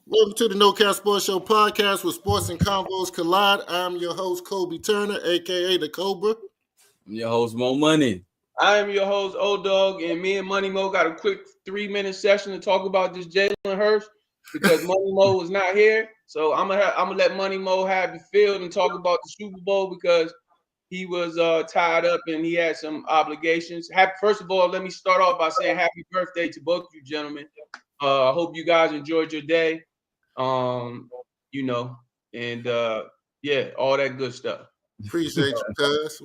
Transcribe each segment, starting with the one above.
Welcome to the No Cap Sports Show podcast where sports and convos collide. I'm your host, Kobe Turner, aka the Cobra. I'm your host, Mo Money. I am your host, O Dog, and me and Money Mo got a quick 3-minute session to talk about this Jalen Hurts because Money Mo was not here. So I'm gonna let Money Mo have the field and talk about the Super Bowl because he was tied up and he had some obligations. First of all, let me start off by saying happy birthday to both of you gentlemen. I hope you guys enjoyed your day. And yeah, all that good stuff. Appreciate you, cuz.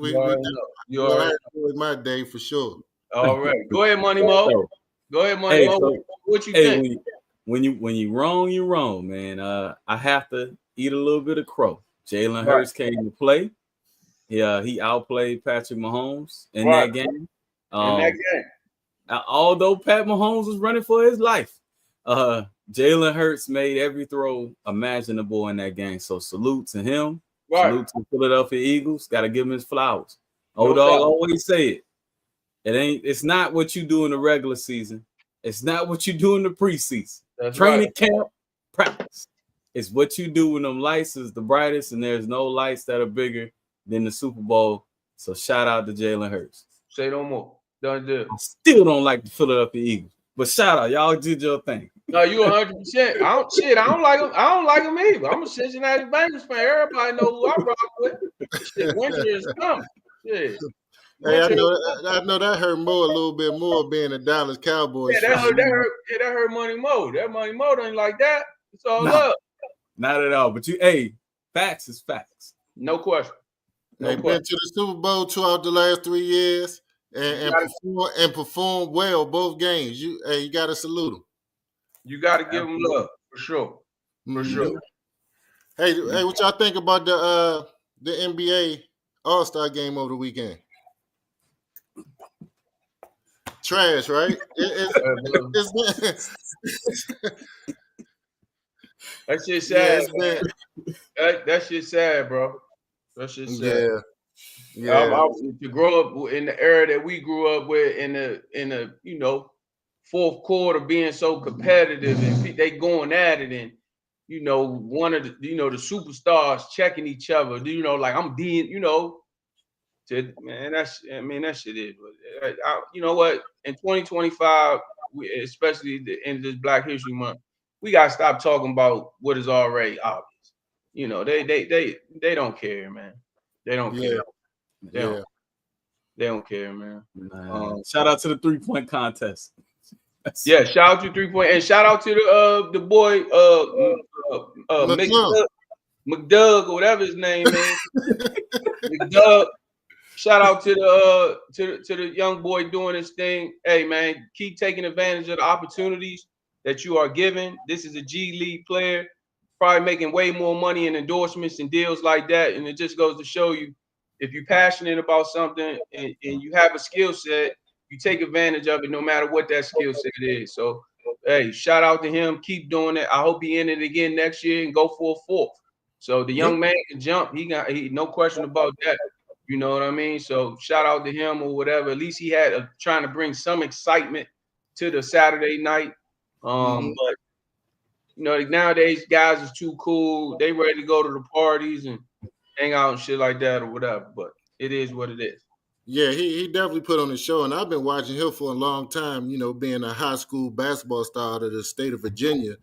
You I enjoyed my day for sure. All right. Go ahead, Money Mo. Go ahead, Money Mo. So, what you think? When you wrong, you wrong, man. I have to eat a little bit of crow. Jalen Hurts came to play. Yeah, he outplayed Patrick Mahomes in that game. Although Pat Mahomes was running for his life, Jalen Hurts made every throw imaginable in that game. So salute to him. Right. Salute to the Philadelphia Eagles. Got to give him his flowers. Old Dog always say it. It's not what you do in the regular season. It's not what you do in the preseason. Training camp, practice. It's what you do when them lights is the brightest, and there's no lights that are bigger than the Super Bowl. So shout out to Jalen Hurts. Say no more. Done deal. I still don't like the Philadelphia Eagles, but shout out, y'all did your thing. No, you 100%. I don't like him. I don't like him either. I'm a Cincinnati Bengals fan. Everybody know who I rock with. Shit, winter is coming. Shit. Hey, I know that hurt Mo a little bit more being a Dallas Cowboys. Yeah, that hurt Money Mo. That Money Mo ain't like that. It's all up. Not at all. But facts is facts. No question. Been to the Super Bowl 2 out the last 3 years and performed well both games. You got to salute them. You got to give them love for sure. For sure. Hey, what y'all think about the NBA All-Star game over the weekend? Trash, right? That shit sad. That shit sad, bro. That shit sad. Yeah. To grow up in the era that we grew up with, in the fourth quarter being so competitive and they going at it, and one of the the superstars checking each other. Like I'm being that shit is. But you know what? In 2025, especially in this Black History Month, we gotta stop talking about what is already obvious. They don't care, man. They don't care. They don't care, man. Shout out to the 3-point contest. Yeah, shout out to 3-point, and shout out to the boy McDoug or whatever his name is. McDoug. Shout out to the young boy doing his thing. Hey man, keep taking advantage of the opportunities that you are given. This is a G League player, probably making way more money in endorsements and deals like that. And it just goes to show you, if you're passionate about something and you have a skill set, you take advantage of it no matter what that skill set is. So, hey, shout out to him. Keep doing it. I hope he in it again next year and go for a fourth. So the young man can jump. He no question about that. You know what I mean? So shout out to him or whatever. At least he had trying to bring some excitement to the Saturday night. But nowadays guys is too cool. They ready to go to the parties and hang out and shit like that or whatever. But it is what it is. Yeah, he definitely put on the show, and I've been watching him for a long time, being a high school basketball star out of the state of Virginia,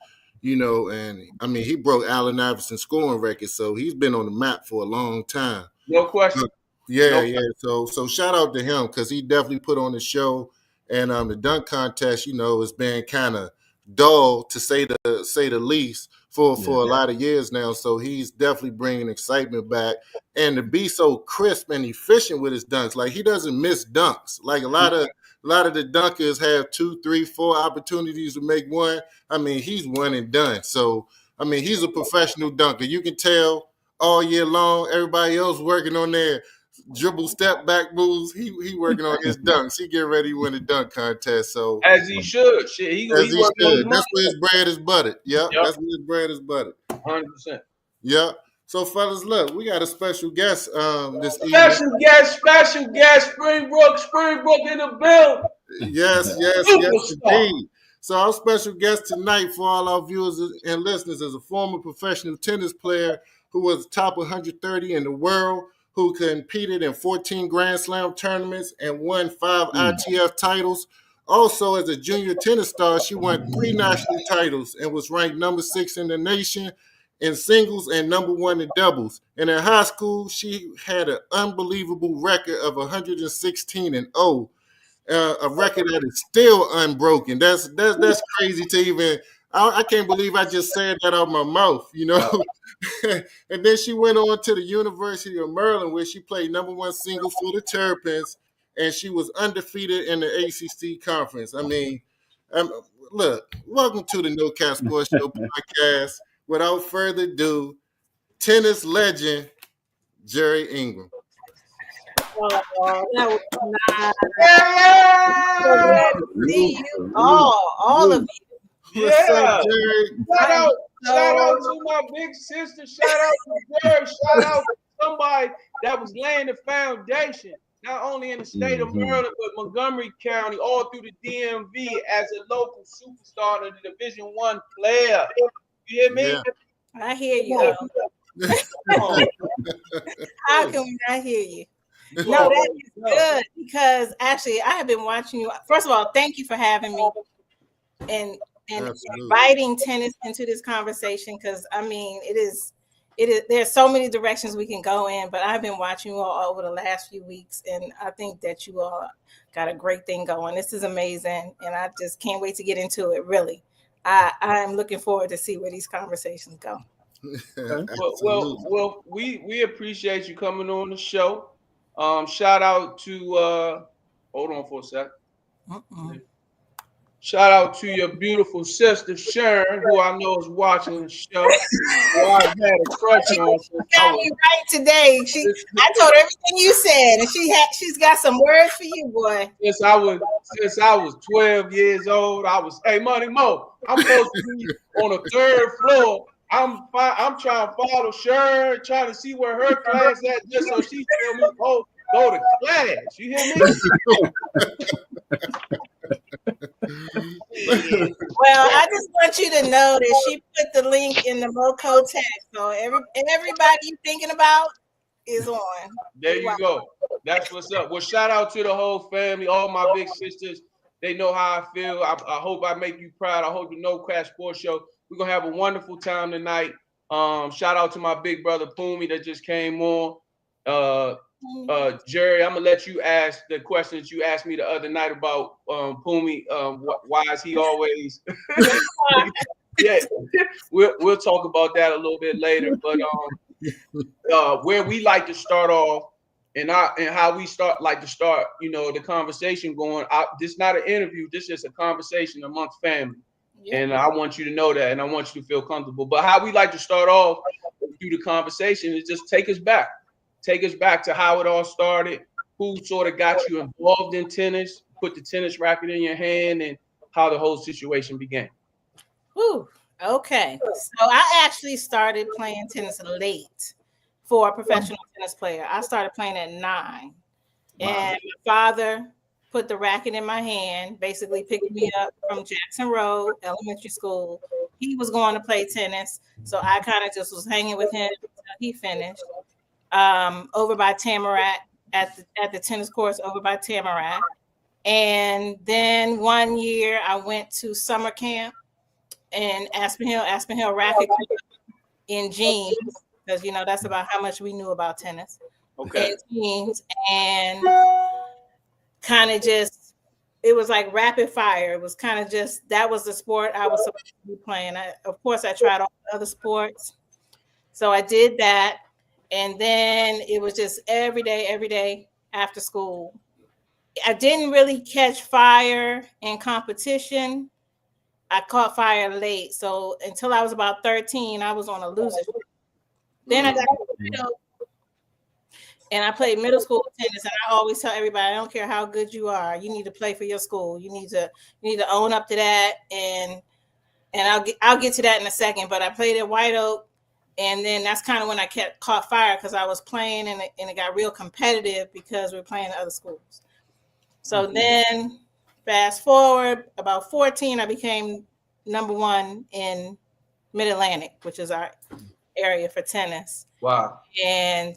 and I mean, he broke Allen Iverson's scoring record, so he's been on the map for a long time. No question. So shout out to him because he definitely put on the show, and the dunk contest, has been kind of dull to say the least for a lot of years now. So he's definitely bringing excitement back, and to be so crisp and efficient with his dunks, like he doesn't miss dunks. Like a lot of the dunkers have 2, 3, 4 opportunities to make one. I mean, he's one and done. So I mean, he's a professional dunker. You can tell all year long. Everybody else working on their dribble step back moves. He working on his dunks. He get ready to win the dunk contest. So as he should. Shit, he should. That's where his bread is buttered. Yep. That's where his bread is buttered. 100%. Yep. So fellas, look, we got a special guest this evening. Special guest, Springbrook in the building. Yes, indeed. So our special guest tonight for all our viewers and listeners is a former professional tennis player who was top 130 in the world, who competed in 14 Grand Slam tournaments and won 5 ITF titles. Also, as a junior tennis star, she won 3 national titles and was ranked number 6 in the nation in singles and number 1 in doubles. And in high school, she had an unbelievable record of 116-0. A record that is still unbroken. That's crazy to even. I can't believe I just said that out of my mouth, you know. And then she went on to the University of Maryland, where she played number 1 single for the Terrapins, and she was undefeated in the ACC conference. I mean, look, welcome to the No Cap Sports Show podcast. Without further ado, tennis legend Jeri Ingram. Oh, that was nice. So glad to see you all of you. What's up, Jeri? Shout out to my big sister. Shout out to Jeri. Shout out to somebody that was laying the foundation, not only in the state of Maryland, but Montgomery County, all through the DMV as a local superstar and a Division I player. You hear me? Yeah. I hear you. How can we not hear you? No, that is good, because actually I have been watching you. First of all, thank you for having me and inviting tennis into this conversation, because I mean it is there's so many directions we can go in, but I've been watching you all over the last few weeks, and I think that you all got a great thing going. This is amazing, and I just can't wait to get into it. Really, I'm looking forward to see where these conversations go. well, we appreciate you coming on the show. Shout out to hold on for a sec. Shout out to your beautiful sister Sharon, who I know is watching the show. Who I've had a crush on. Got me right today. I told her everything you said, and she's got some words for you, boy. Since I was 12 years old, hey Money Mo, I'm supposed to be on the 3rd floor. I'm trying to follow Sharon, trying to see where her class at, just so she tell me, go to class. You hear me? Well, I just want you to know that she put the link in the Moco text, so everybody you're thinking about is on. There you go. That's what's up. Well, shout out to the whole family, all my big sisters. They know how I feel. I hope I make you proud. I hope the No Cap Sports Show. We're gonna have a wonderful time tonight. Shout out to my big brother Pumi that just came on. Jeri, I'm gonna let you ask the questions you asked me the other night about Pumi. Why is he always? Yeah, we'll talk about that a little bit later. But where we like to start off, and how we like to start, the conversation going. This is not an interview. This is a conversation amongst family. Yeah. And I want you to know that, and I want you to feel comfortable. But how we like to start off through the conversation is just take us back. Take us back to how it all started, who sort of got you involved in tennis, put the tennis racket in your hand, and how the whole situation began. Ooh, okay. So I actually started playing tennis late for a professional tennis player. I started playing at 9. And my father put the racket in my hand, basically picked me up from Jackson Road Elementary School. He was going to play tennis, so I kind of just was hanging with him until he finished. Over by Tamarack at the tennis courts over by Tamarack. And then one year I went to summer camp in Aspen Hill Racket in jeans, because that's about how much we knew about tennis. Okay. In jeans, and kind of just, it was like rapid fire. It was kind of just, that was the sport I was supposed to be playing. Of course, I tried all the other sports. So I did that. And then it was just every day after school. I didn't really catch fire in competition. I caught fire late. So until I was about 13, I was on a loser. Then I got and I played middle school tennis. And I always tell everybody, I don't care how good you are, you need to play for your school. You need to own up to that. And I'll get to that in a second. But I played at White Oak. And then that's kind of when I caught fire, because I was playing and it got real competitive because we were playing at other schools. So then Fast forward, about 14, I became number 1 in Mid-Atlantic, which is our area for tennis. Wow. And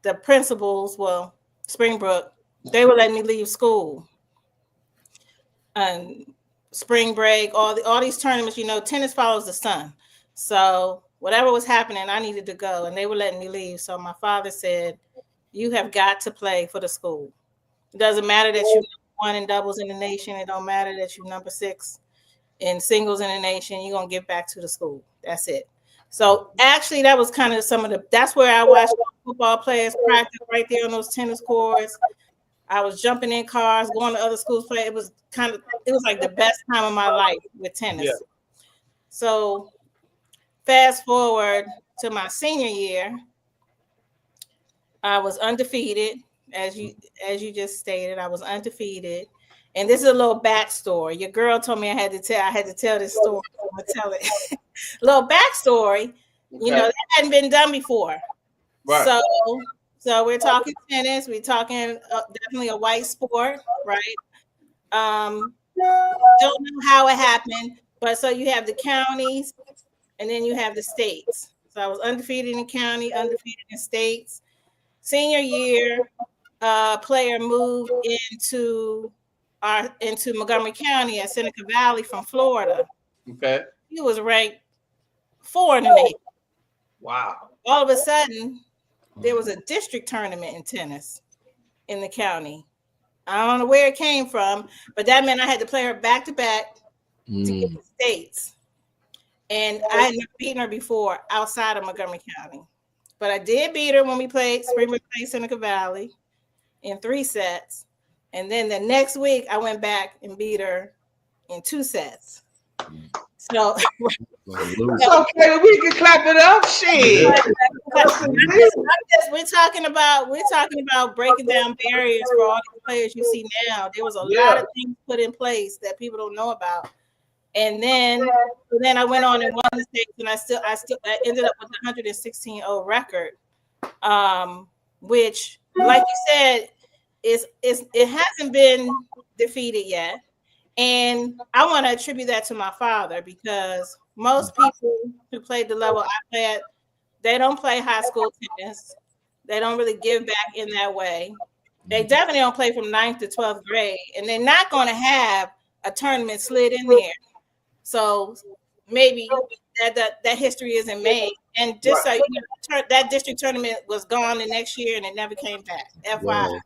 the principals, well, Springbrook, they would let me leave school. And spring break, all these tournaments, tennis follows the sun. So whatever was happening, I needed to go, and they were letting me leave. So my father said, you have got to play for the school. It doesn't matter that you're number 1 in doubles in the nation. It don't matter that you're number 6 in singles in the nation. You're going to get back to the school. That's it. So actually, that was kind of that's where I watched football players practice right there on those tennis courts. I was jumping in cars, going to other schools play. It was like the best time of my life with tennis. Yeah. So fast forward to my senior year, I was undefeated, as you just stated. I was undefeated. And this is a little backstory. Your girl told me I had to tell this story. I'm gonna tell it. Little backstory. Okay. That hadn't been done before. Right. So we're talking tennis. We're talking definitely a white sport, right? Don't know how it happened, but so you have the counties, and then you have the states. So I was undefeated in the county, undefeated in states. Senior year, player moved into Montgomery County at Seneca Valley from Florida. Okay. He was ranked 4 in the nation. Wow. All of a sudden, there was a district tournament in tennis in the county. I don't know where it came from, but that meant I had to play her back to back to get the states. And I had never beaten her before outside of Montgomery County. But I did beat her when we played Springbrook played Seneca Valley in 3 sets. And then the next week, I went back and beat her in 2 sets. So it's okay, we can clap it up. Shit. We're talking about breaking down barriers for all the players you see now. There was a lot of things put in place that people don't know about. And then I went on and won the states, and I ended up with a 116-0 record, which, like you said, it hasn't been defeated yet. And I want to attribute that to my father, because most people who played the level I played, they don't play high school tennis. They don't really give back in that way. They definitely don't play from 9th to 12th grade, and they're not going to have a tournament slid in there. So maybe that history isn't made. And just so you know, that district tournament was gone the next year, and it never came back. FYI.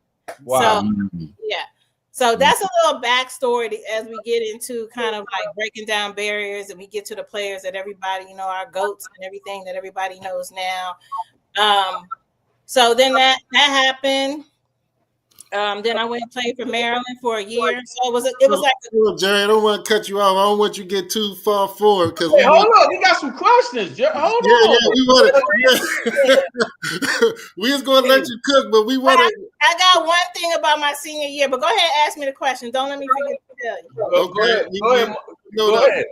Wow. So yeah. So that's a little backstory as we get into kind of like breaking down barriers, and we get to the players that everybody, our GOATs and everything that everybody knows now. So then that happened. Then I went and played for Maryland for a year. So it was like, Jeri, I don't want to cut you off. I don't want you to get too far forward, because hold on, we got some questions. Hold on. We was going to let you cook, but we want to. I got one thing about my senior year, but go ahead and ask me the question. Don't let me forget to tell you. Okay. Go ahead.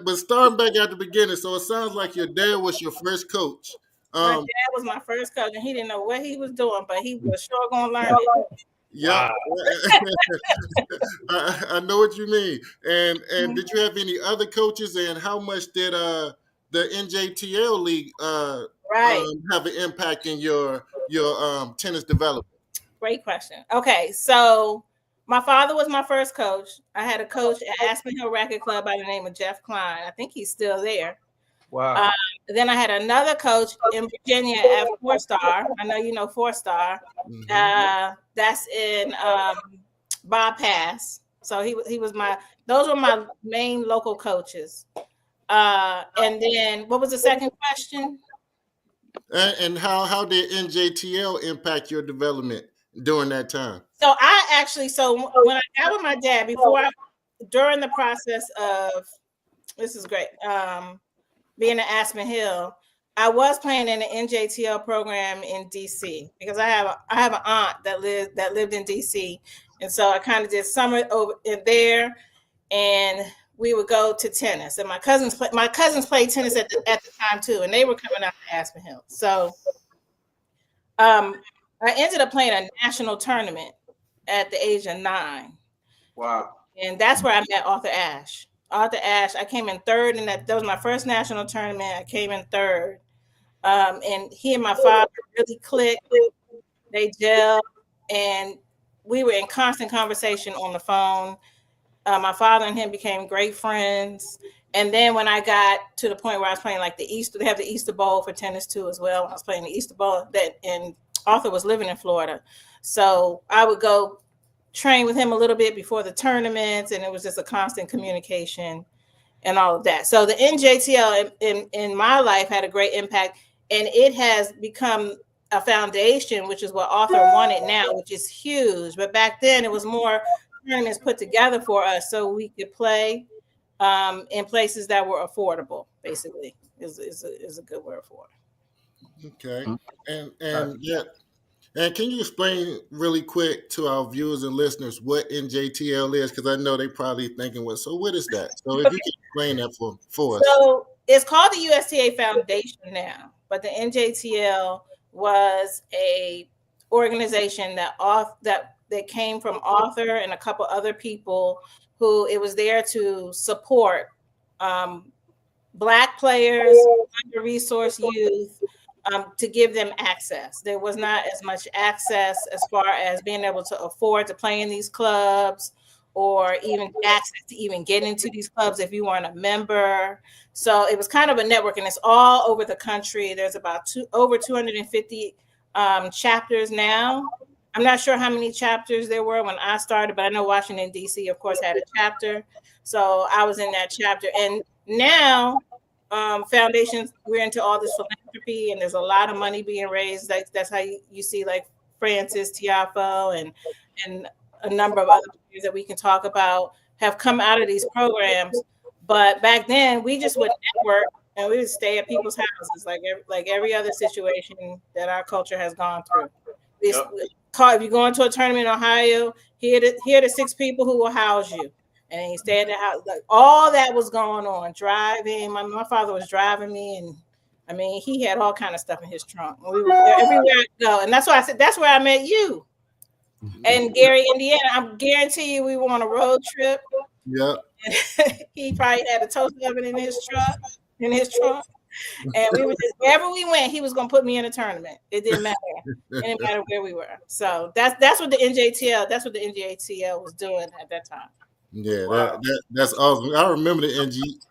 But starting back at the beginning, so it sounds like your dad was your first coach. My dad was my first coach, and he didn't know what he was doing, but he was sure going to learn it. Yeah, I know what you mean. And did you have any other coaches? And how much did the NJTL league have an impact in your tennis development? Great question. Okay, so my father was my first coach. I had a coach at Aspen Hill Racket Club by the name of Jeff Klein. I think he's still there. Wow. Then I had another coach in Virginia at 4-Star. I know you know 4-Star. Mm-hmm. That's in Bob Pass. So he was those were my main local coaches. And then what was the second question? And how did NJTL impact your development during that time? So when I got with my dad, during the process of, this is great, being at Aspen Hill, I was playing in the NJTL program in DC, because I have an aunt that lived in DC, and so I kind of did summer over in there, and we would go to tennis. And my cousins played tennis at the time too, and they were coming out to Aspen Hill. So I ended up playing a national tournament at the age of 9. Wow. And that's where I met Arthur Ashe. Arthur Ashe, I came in third, and that was my first national tournament. I came in third. And he and my father really clicked. They gelled, and we were in constant conversation on the phone. My father and him became great friends. And then when I got to the point where I was playing like the Easter, they have the Easter Bowl for tennis too as well. When I was playing the Easter Bowl, and Arthur was living in Florida. So I would go train with him a little bit before the tournaments, and it was just a constant communication and all of that. So the NJTL in my life had a great impact, and it has become a foundation, which is what Arthur wanted now, which is huge. But back then it was more tournaments put together for us so we could play in places that were affordable, basically, is a good word for it. Okay. And can you explain really quick to our viewers and listeners what NJTL is? Because I know they probably thinking, well, so what is that? So if you can explain that for us. So it's called the USTA Foundation now, but the NJTL was a organization that came from Arthur and a couple other people who it was there to support Black players, under-resourced youth, to give them access. There was not as much access as far as being able to afford to play in these clubs, or even access to even get into these clubs if you weren't a member. So it was kind of a network, and it's all over the country. There's about over 250 chapters now. I'm not sure how many chapters there were when I started, but I know Washington, D.C., of course, had a chapter. So I was in that chapter. And now foundations, we're into all this philanthropy, and there's a lot of money being raised. That's how you see like Francis Tiafo and a number of other players that we can talk about have come out of these programs. But back then we just would network and we would stay at people's houses, like every other situation that our culture has gone through. If you go into a tournament in Ohio, here are the 6 people who will house you. And you stay at the house. Like all that was going on. Driving. My father was driving me, and I mean, he had all kind of stuff in his trunk. We were everywhere I go, and that's why I said that's where I met you. And Gary, Indiana. I guarantee you, we were on a road trip. Yeah. He probably had a toast oven in his trunk. And we were just, wherever we went, he was going to put me in a tournament. It didn't matter. It didn't matter where we were. So that's what the NJTL was doing at that time. Yeah, wow. That's awesome. I remember the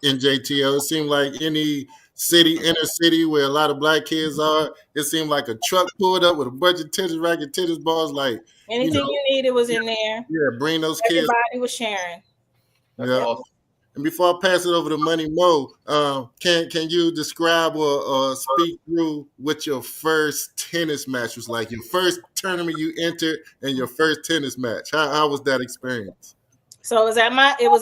NJTL. It seemed like any inner city where a lot of Black kids are, it seemed like a truck pulled up with a bunch of tennis balls. Like anything you needed was in there. Yeah, bring those kids. Everybody was sharing. That's awesome. And before I pass it over to Money Mo, can you describe or speak through what your first tennis match was like? Your first tournament you entered and your first tennis match. How was that experience? So it was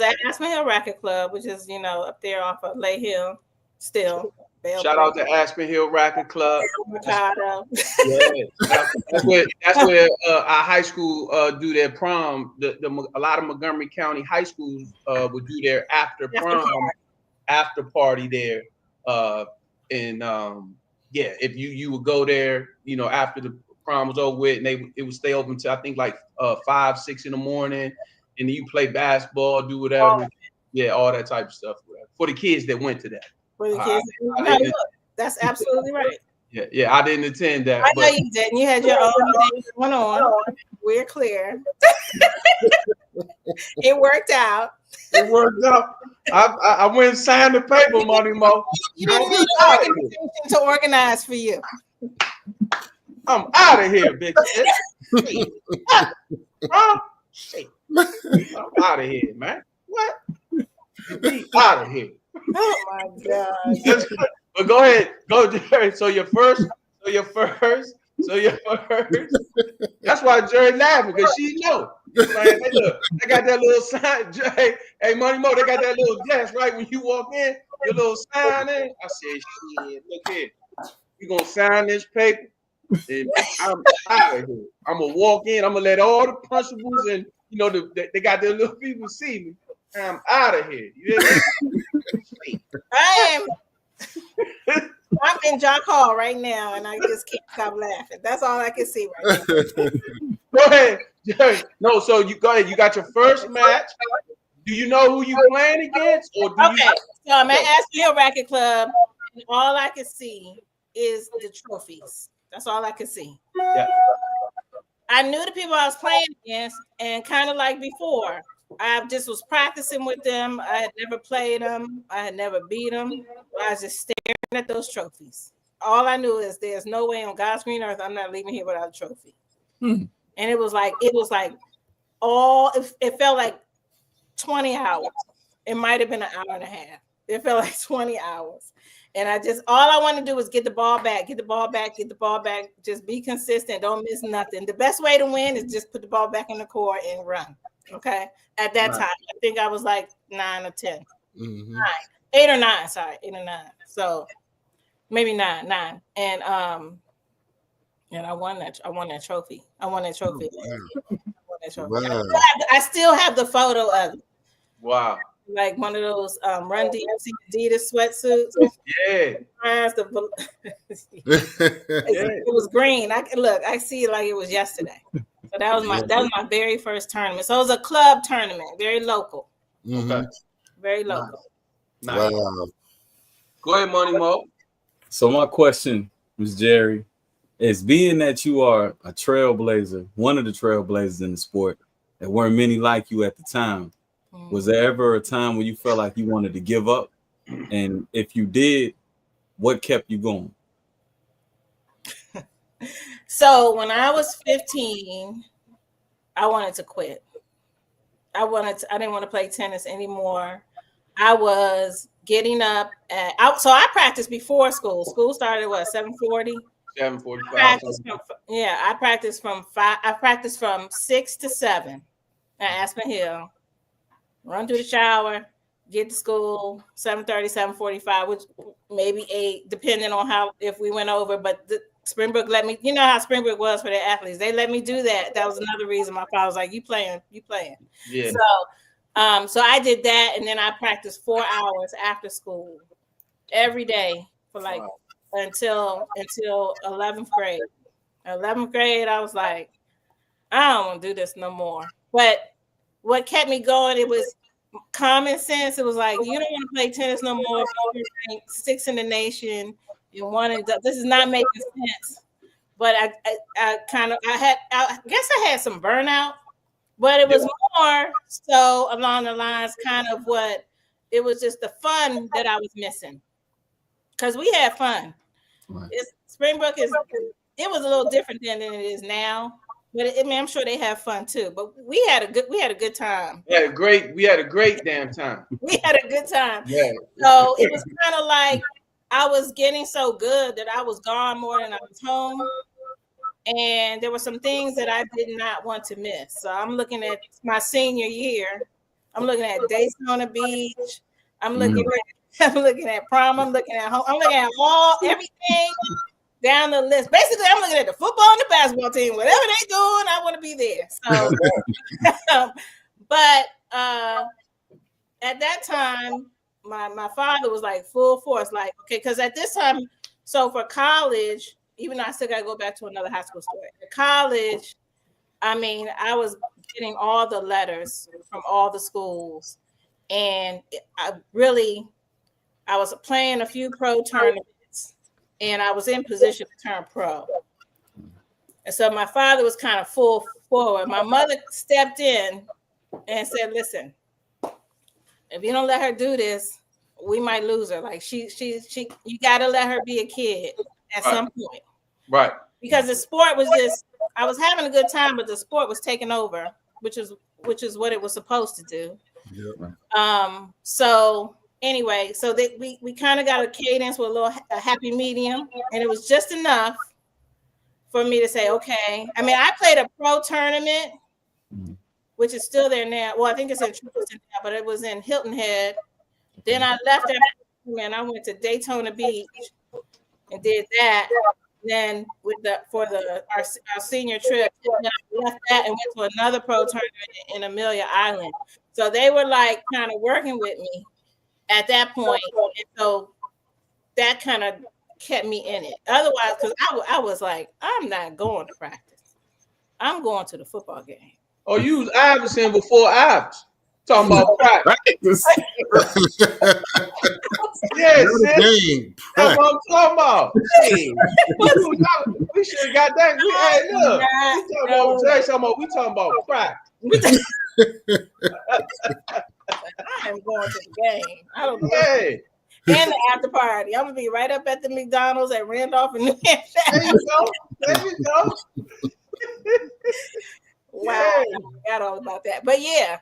at Aspen Hill Racket Club, which is up there off of Lay Hill still. Shout out to Aspen Hill Racket Club. Mercado. Yeah, that's where our high school do their prom. A lot of Montgomery County high schools would do their after prom after party there. If you would go there, after the prom was over with, and it would stay open till I think like 5, 6 in the morning, and then you play basketball, do whatever. Yeah, all that type of stuff for the kids that went to that. For the kids, that's absolutely right. Yeah, I didn't attend that. I know you didn't. You had your own thing going on. We're clear. It worked out. It worked out. I went and signed the paper, Money Mo. You didn't need an organization to organize for you. I'm out of here, bitch. Shit. I'm out of here, man. What? Be out of here. Oh my God. But go ahead, Jerry. So your first. That's why Jerry laughing, because she know. Like, hey, look, they got that little sign. Jerry, hey, Money Mo, they got that little desk right when you walk in. Your little sign in. I said, shit, look here. You gonna sign this paper? And I'm out of here. I'm gonna walk in. I'm gonna let all the principals and they got their little people see me. I'm out of here. You hear me? I'm in Jock Hall right now, and I just can't stop laughing. That's all I can see right now. Go ahead, No, so you go ahead. You got your first match. Do you know who you playing against, or do you? So I'm at Asheville Racket Club, and all I can see is the trophies. That's all I could see. Yeah. I knew the people I was playing against, and kind of like before, I just was practicing with them. I had never played them. I had never beat them. I was just staring at those trophies. All I knew is there's no way on God's green earth I'm not leaving here without a trophy. And it was like it felt like 20 hours. It might have been an hour and a half. It felt like 20 hours. And all I want to do was get the ball back, just be consistent, don't miss nothing. The best way to win is just put the ball back in the court and run. Okay. At that time, I think I was like 9 or 10. 8 or 9, sorry, 8 or 9. So maybe 9. And I won that trophy. Wow. I still have the photo of it. Wow. Like one of those Run DMC Adidas sweatsuits. Yeah. It was green. I see it like it was yesterday. So that was my very first tournament. So it was a club tournament, very local. Okay. Very local. Nice. Wow. Go ahead, Money Mo. So my question, Ms. Jeri, is being that you are a trailblazer, one of the trailblazers in the sport, there weren't many like you at the time. Was there ever a time when you felt like you wanted to give up? And if you did, what kept you going? So when I was 15, I wanted to quit. I didn't want to play tennis anymore. I was getting up so I practiced before school. School started at 7:40? 7:45. I practiced from 5. I practiced from 6 to 7 at Aspen Hill. Run through the shower, get to school, 7:30, 7:45, which maybe 8, depending on if we went over. But Springbrook let me, you know how Springbrook was for their athletes. They let me do that. That was another reason my father was like, you playing. Yeah. So I did that, and then I practiced 4 hours after school every day for until 11th grade. 11th grade, I was like, I don't want to do this no more. But what kept me going, it was common sense. It was like, you don't want to play tennis no more. You're ranked 6th in the nation. This is not making sense. But I guess I had some burnout, but it was more so along the lines kind of it was just the fun that I was missing. Because we had fun. Right. Springbrook it was a little different than it is now. But I'm sure they have fun too. But we had a good time. We had a great damn time. We had a good time. Yeah. So it was kind of like I was getting so good that I was gone more than I was home. And there were some things that I did not want to miss. So I'm looking at my senior year. I'm looking at Daytona Beach. I'm looking at prom. I'm looking at home. I'm looking at everything down the list. Basically, I'm looking at the football and the basketball team. Whatever they doing, I want to be there. So, but at that time, my father was like full force, like, okay, because at this time, so for college, even though I still got to go back to another high school story. At college, I mean, I was getting all the letters from all the schools, and I was playing a few pro tournaments. And I was in position to turn pro. And so my father was kind of full forward. My mother stepped in and said, listen, if you don't let her do this, we might lose her. Like you got to let her be a kid at some point. Right. Because the sport was I was having a good time, but the sport was taking over, which is what it was supposed to do. Yeah. So anyway, so we kind of got a cadence with a happy medium, and it was just enough for me to say, okay. I mean, I played a pro tournament, which is still there now. Well, I think it's in Charleston now, but it was in Hilton Head. Then I left that and I went to Daytona Beach and did that. Then our senior trip, I left that and went to another pro tournament in Amelia Island. So they were like kind of working with me at that point. And so that kind of kept me in it. Otherwise, because I was like, I'm not going to practice. I'm going to the football game. Oh, you was Iverson before Ives. Talking about practice. Yeah, sis. That's what I'm talking about. Hey, we should have got that. Hey, look. We talking about crack. I am going to the game. I don't know. Hey. And the after party. I'm gonna be right up at the McDonald's at Randolph and New Hampshire. There you go. There you go. Wow, I forgot all about that. But yeah.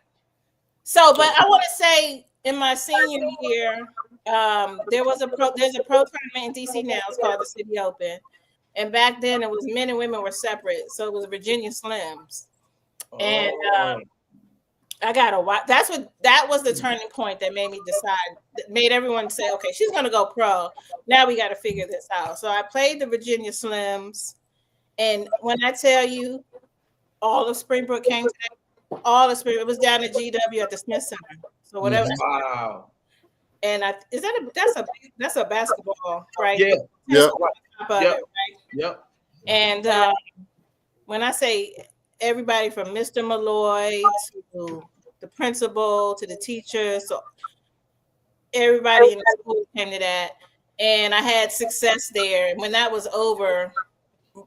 So, but I want to say in my senior year, there's a pro tournament in DC now. It's called the City Open. And back then it was men and women were separate. So it was Virginia Slims. And I gotta watch. That was the turning point that made me decide, that made everyone say, okay, she's gonna go pro. Now we gotta figure this out. So I played the Virginia Slims, and when I tell you, all of Springbrook came to that, all of Springbrook, it was down at GW at the Smith Center. So whatever. Wow. And that's a basketball, right? Yeah. Yep. Yep. Right? Yep. And when I say everybody from Mr. Malloy to the principal to the teachers, so everybody in the school came to that, and I had success there. And when that was over,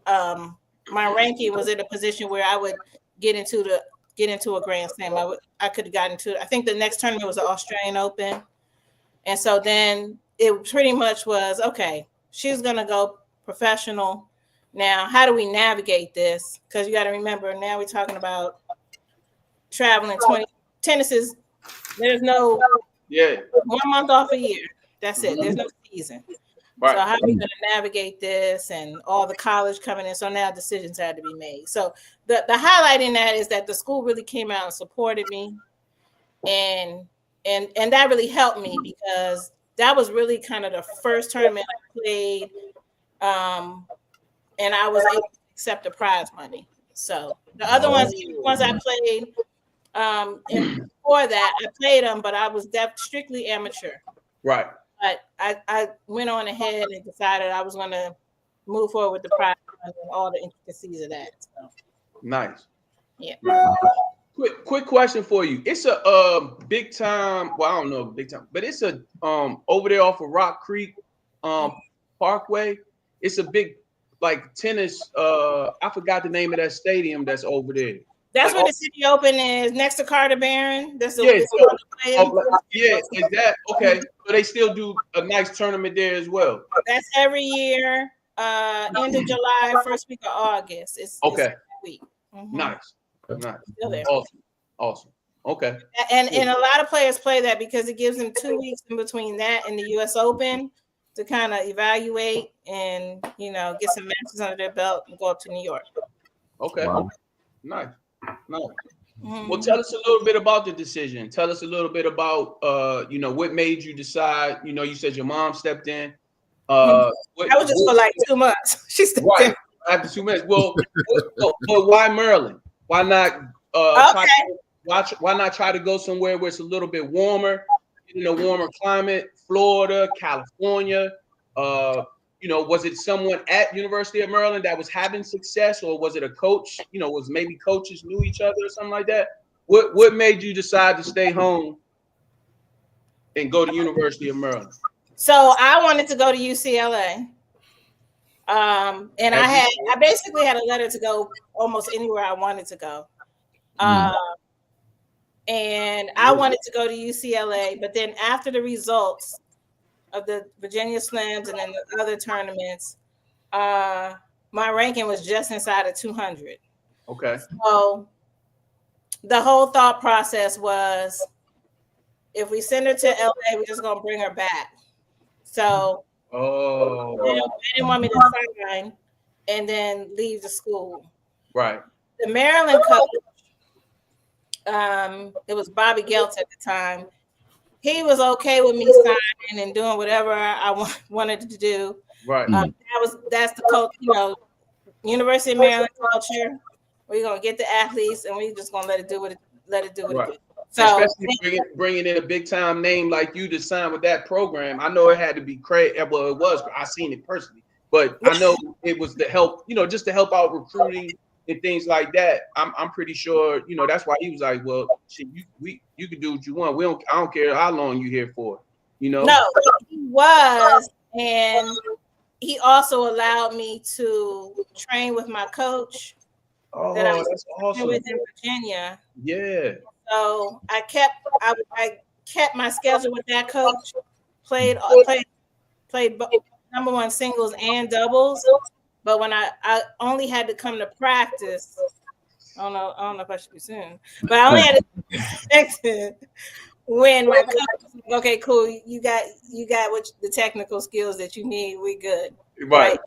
my ranking was in a position where I would get into a Grand Slam. I could have gotten to. I think the next tournament was the Australian Open, and so then it pretty much was okay. She's gonna go professional. Now, how do we navigate this? Because you got to remember, now we're talking about traveling 20 tennis. There's no 1 month off a year. That's it. There's no season. Right. So how are we going to navigate this and all the college coming in? So now decisions had to be made. So the highlight in that is that the school really came out and supported me, and that really helped me because that was really kind of the first tournament I played. And I was able to accept the prize money. So the other ones I played, and before that, I played them, but I was strictly amateur. Right. But I went on ahead and decided I was going to move forward with the prize money and all the intricacies of that. So. Nice. Yeah. Quick question for you. It's a big time. Well, I don't know big time, but it's a over there off of Rock Creek Parkway. It's a big tennis. I forgot the name of that stadium that's over there. That's where the City Open is, next to Carter Barron. That's is that okay? So they still do a nice tournament there as well. That's every year, end of July, first week of August. It's week. Mm-hmm. Nice. Still there. Awesome. Okay. And a lot of players play that because it gives them 2 weeks in between that and the U.S. Open to kind of evaluate and get some matches under their belt and go up to New York. Okay. Wow. Nice. Mm-hmm. Well, tell us a little bit about the decision. Tell us a little bit about what made you decide. You said your mom stepped in. That was just for like 2 months. She stepped in after 2 months. Well, but why Maryland? Why not? Why not try to go somewhere where it's a little bit warmer? Warmer climate, Florida, California. Was it someone at University of Maryland that was having success, or was it a coach? Was maybe coaches knew each other or something like that? What made you decide to stay home and go to University of Maryland? So I wanted to go to UCLA. And I basically had a letter to go almost anywhere I wanted to go. And I wanted to go to UCLA, but then after the results of the Virginia Slams and then the other tournaments, my ranking was just inside of 200. Okay. So the whole thought process was, if we send her to LA, we're just gonna bring her back. So they didn't want me to sign and then leave the school. Right. The Maryland coach, it was Bobby Gelt at the time. He was okay with me signing and doing whatever I wanted to do. Right. That's the coach, University of Maryland culture. We're gonna get the athletes and we're just gonna let it do what it do. So especially bringing in a big time name like you to sign with that program. I know it had to be crazy. Well, it was. I seen it personally, but I know it was to help, just to help out recruiting and things like that. I'm pretty sure, you know, that's why he was like, well, shit, you can do what you want. I don't care how long you here for, you know. No, he was, and he also allowed me to train with my coach that I was that's awesome. with in Virginia. Yeah. So I kept my schedule with that coach. Played number one singles and doubles. But when I only had to come to practice, I don't know if I should be soon, but I only had to practice when my coach was like, okay, cool, you got what the technical skills that you need, we good. Right.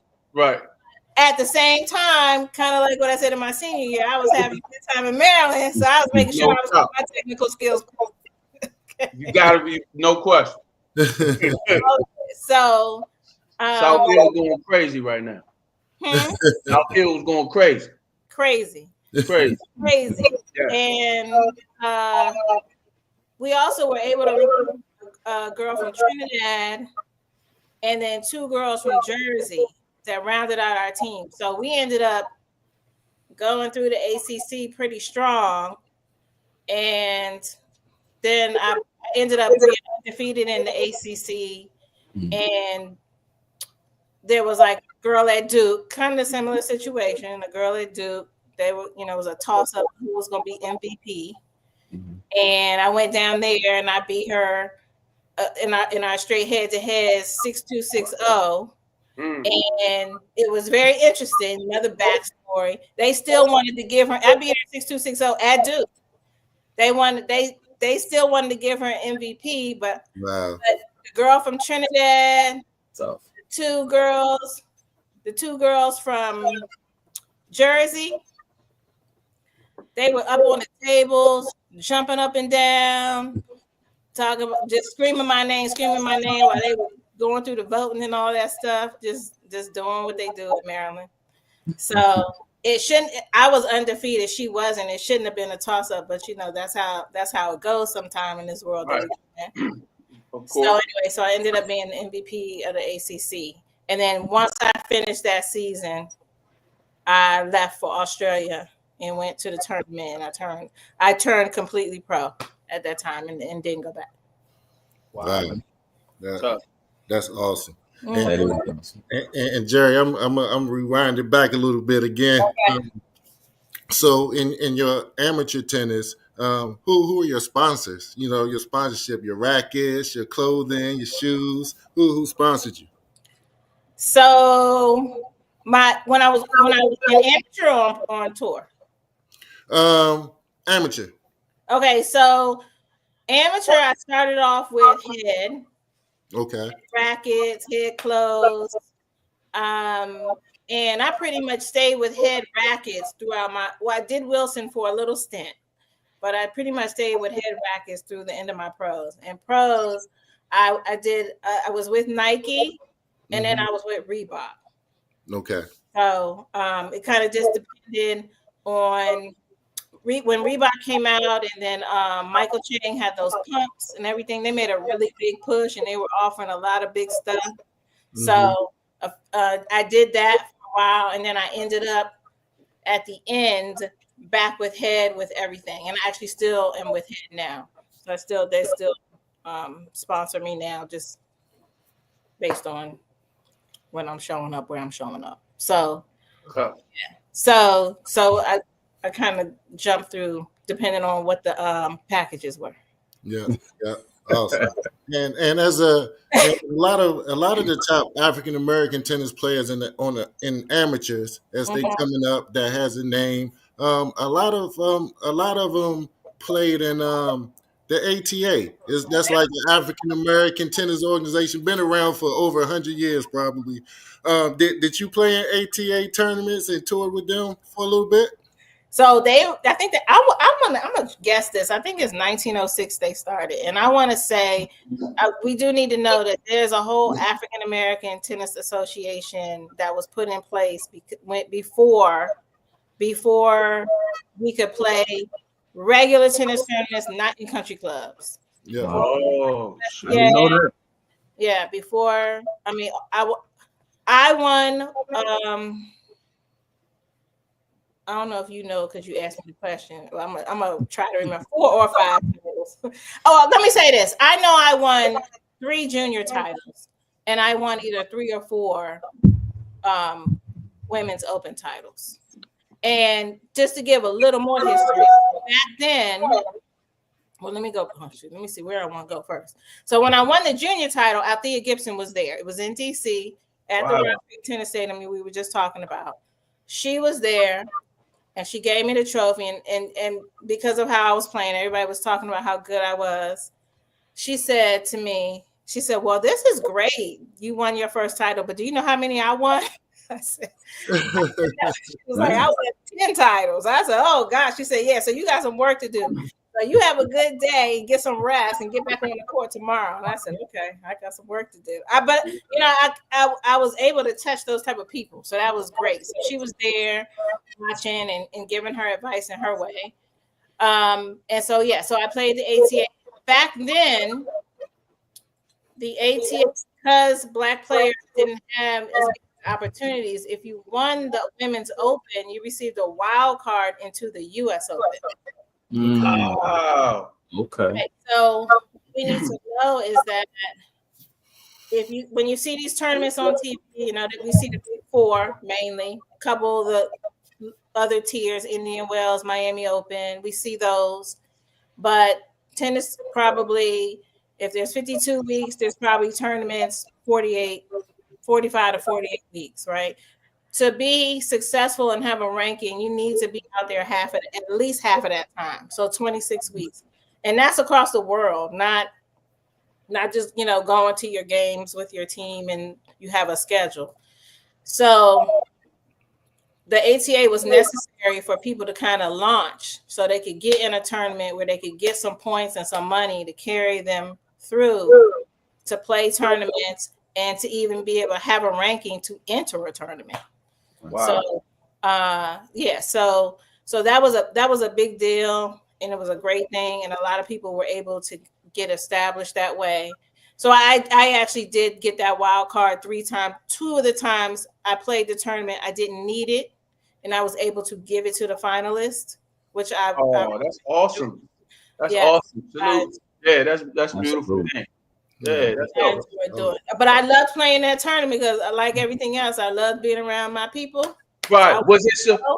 At the same time, kind of like what I said in my senior year, I was having a good time in Maryland, so I was making sure I was getting my technical skills. You gotta be, no question. So Southfield's going crazy right now. Southfield's going crazy. Yeah. And we also were able to recruit a girl from Trinidad and then 2 girls from Jersey that rounded out our team. So we ended up going through the ACC pretty strong, and then I ended up being undefeated in the ACC. And there was like a girl at Duke, kind of a similar situation. A girl at Duke, they were, it was a toss up who was going to be MVP. And I went down there and I beat her in our straight head to head 6-2, 6-0. And it was very interesting. Another backstory. They still wanted to give her. I beat her 6-2, 6-0 at Duke. They still wanted to give her an MVP, but the girl from Trinidad, the two girls from Jersey, they were up on the tables, jumping up and down, talking about, just screaming my name while they were going through the voting and all that stuff, just doing what they do in Maryland. So it shouldn't. I was undefeated. She wasn't. It shouldn't have been a toss up. But that's how it goes sometime in this world. Right. So anyway, so I ended up being the MVP of the ACC. And then once I finished that season, I left for Australia and went to the tournament. And I turned completely pro at that time and didn't go back. Wow. That's awesome. Mm-hmm. And Jeri, I'm rewinding back a little bit again. Okay. So in your amateur tennis, who are your sponsors? Your sponsorship, your rackets, your clothing, your shoes. Who sponsored you? So when I was an amateur on tour. Amateur. Okay, so amateur, I started off with head. Okay. Rackets, head clothes. And I pretty much stayed with head rackets throughout I did Wilson for a little stint, but I pretty much stayed with head rackets through the end of my pros. And pros, I was with Nike, and then I was with Reebok. Okay. So it kind of just depended on when Reebok came out, and then Michael Chang had those pumps and everything. They made a really big push, and they were offering a lot of big stuff. Mm-hmm. So I did that for a while, and then I ended up at the end back with head with everything, and I actually still am with head now. So they still sponsor me now, just based on when I'm showing up, where I'm showing up. So yeah. So I kind of jumped through depending on what the packages were. Yeah, awesome. And as a lot of the top African American tennis players in amateurs as they coming up that has a name. A lot of them played in the ATA. That's like the African American Tennis Organization, been around for over 100 years probably. Did you play in ATA tournaments and tour with them for a little bit? So I think that I'm gonna guess this. I think it's 1906 they started, and I want to say we do need to know that there's a whole African American Tennis Association that was put in place before we could play regular tennis tournaments, not in country clubs. Yeah. Oh, yeah. I know that. Yeah. Before, I mean, I won. I don't know if you know because you asked me the question. I'm gonna try to remember 4 or 5 titles. Oh, let me say this. I know I won 3 junior titles, and I won either 3 or 4 women's open titles. And just to give a little more history, back then, well, let me go. Oh, shoot, let me see where I want to go first. So when I won the junior title, Althea Gibson was there. It was in DC at the Rock Creek Tennis Stadium we were just talking about. She was there, and she gave me the trophy. And because of how I was playing, everybody was talking about how good I was. She said to me, she said, "Well, this is great. You won your first title, but do you know how many I won?" I said, she was like, "I won 10 titles." I said, "Oh gosh." She said, "Yeah, so you got some work to do. So you have a good day, get some rest, and get back on the court tomorrow." And I said, "Okay, I got some work to do." But you know, I was able to touch those type of people, so that was great. So she was there watching and giving her advice in her way. And so yeah, so I played the ATA. Back then, the ATA, because Black players didn't have as many opportunities. If you won the Women's Open, you received a wild card into the U.S. Open. Wow. Okay. Right. So what we need to know is that when you see these tournaments on TV, you know that we see the Big Four mainly, a couple of the other tiers, Indian Wells, Miami Open, we see those. But tennis probably, if there's 52 weeks, there's probably tournaments 45 to 48 weeks, right? To be successful and have a ranking, you need to be out there at least half of that time. So 26 weeks. And that's across the world, not just, you know, going to your games with your team and you have a schedule. So the ATA was necessary for people to kind of launch so they could get in a tournament where they could get some points and some money to carry them through to play tournaments and to even be able to have a ranking to enter a tournament. Wow. So yeah, so that was a big deal, and it was a great thing, and a lot of people were able to get established that way. So I actually did get that wild card 3 times. 2 of the times I played the tournament, I didn't need it, and I was able to give it to the finalist, which that's awesome. That's awesome. Yeah, that's beautiful. Yeah, that's doing. But I love playing that tournament because, like everything else, I love being around my people. Right. So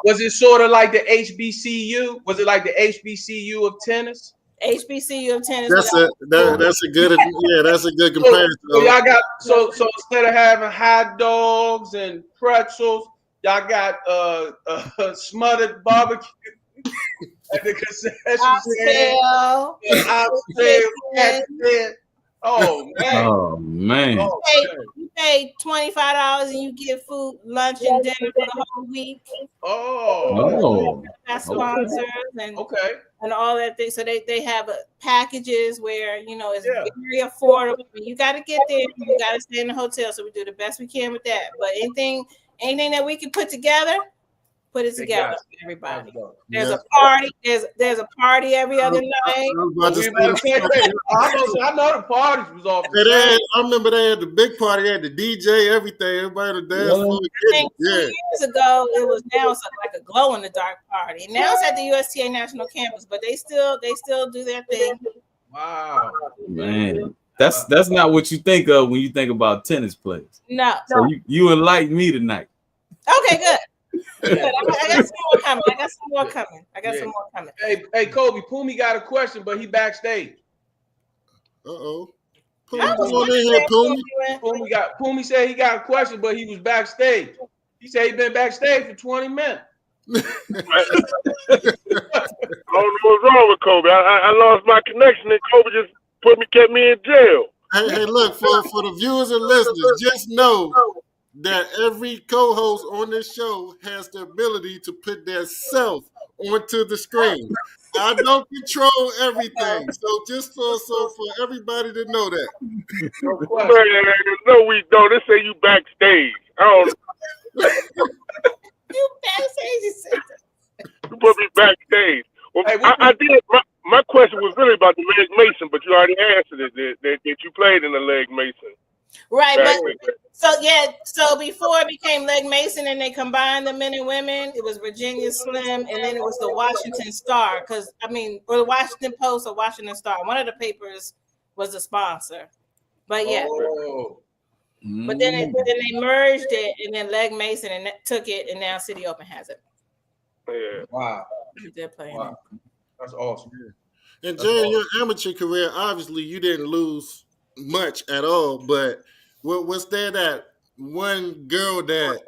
was it sort of like the HBCU? Was it like the HBCU of tennis? HBCU of tennis. That's a good comparison. So y'all got so instead of having hot dogs and pretzels, y'all got smothered barbecue at the concession stand. Oh man! You pay $25 and you get food, lunch, and dinner for the whole week. That's sponsors and all that thing. So they have packages where it's very affordable. You got to get there. You got to stay in the hotel. So we do the best we can with that. But anything that we can put together. Put it together for everybody. There's a party. There's a party every other night. I know the parties was off. I remember they had the big party. They had the DJ, everything. Everybody on the dance floor. I think 2 years ago, it's like a glow in the dark party. Now it's at the USTA National Campus, but they still do their thing. Wow, man. That's not what you think of when you think about tennis players. No. So you enlightened me tonight. Okay, good. I got some more coming. Hey, Kobe, Pumi got a question, but he backstage. Pumi, come on in here, Pumi. Pumi said he got a question, but he was backstage. He said he been backstage for 20 minutes. I don't know what's wrong with Kobe. I lost my connection, and Kobe just kept me in jail. Hey, look, for the viewers and listeners, just know that every co-host on this show has the ability to put their self onto the screen. I don't control everything, so just for everybody to know that. No, we don't. They say you backstage. I don't. You backstage? You said that. You put me backstage. Well, I did. My question was really about the leg mason, but you already answered it. That you played in the leg mason. Right, but So before it became Leg Mason and they combined the men and women, it was Virginia Slim, and then it was the Washington Star, or the Washington Post or Washington Star. One of the papers was the sponsor. But yeah. Oh. But then they merged it, and then Leg Mason and took it, and now City Open has it. Yeah. Wow. They're playing it. That's awesome. And Jeri, your amateur career, obviously you didn't lose much at all, but was there that one girl that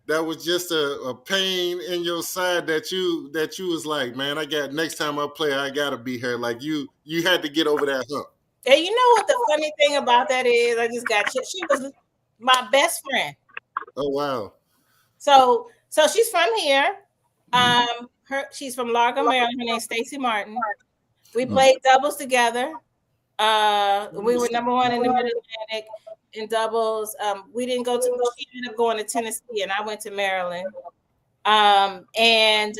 was just a pain in your side that you was like, man, next time I play, I gotta beat her. Like you had to get over that hump. And you know what the funny thing about that is? I just got she was my best friend. Oh wow. So she's from here. She's from Largo, Maryland. Her name's Stacy Martin. We played doubles together. We were number one in the Mid-Atlantic in doubles. We didn't go to. She ended up going to Tennessee, and I went to Maryland. And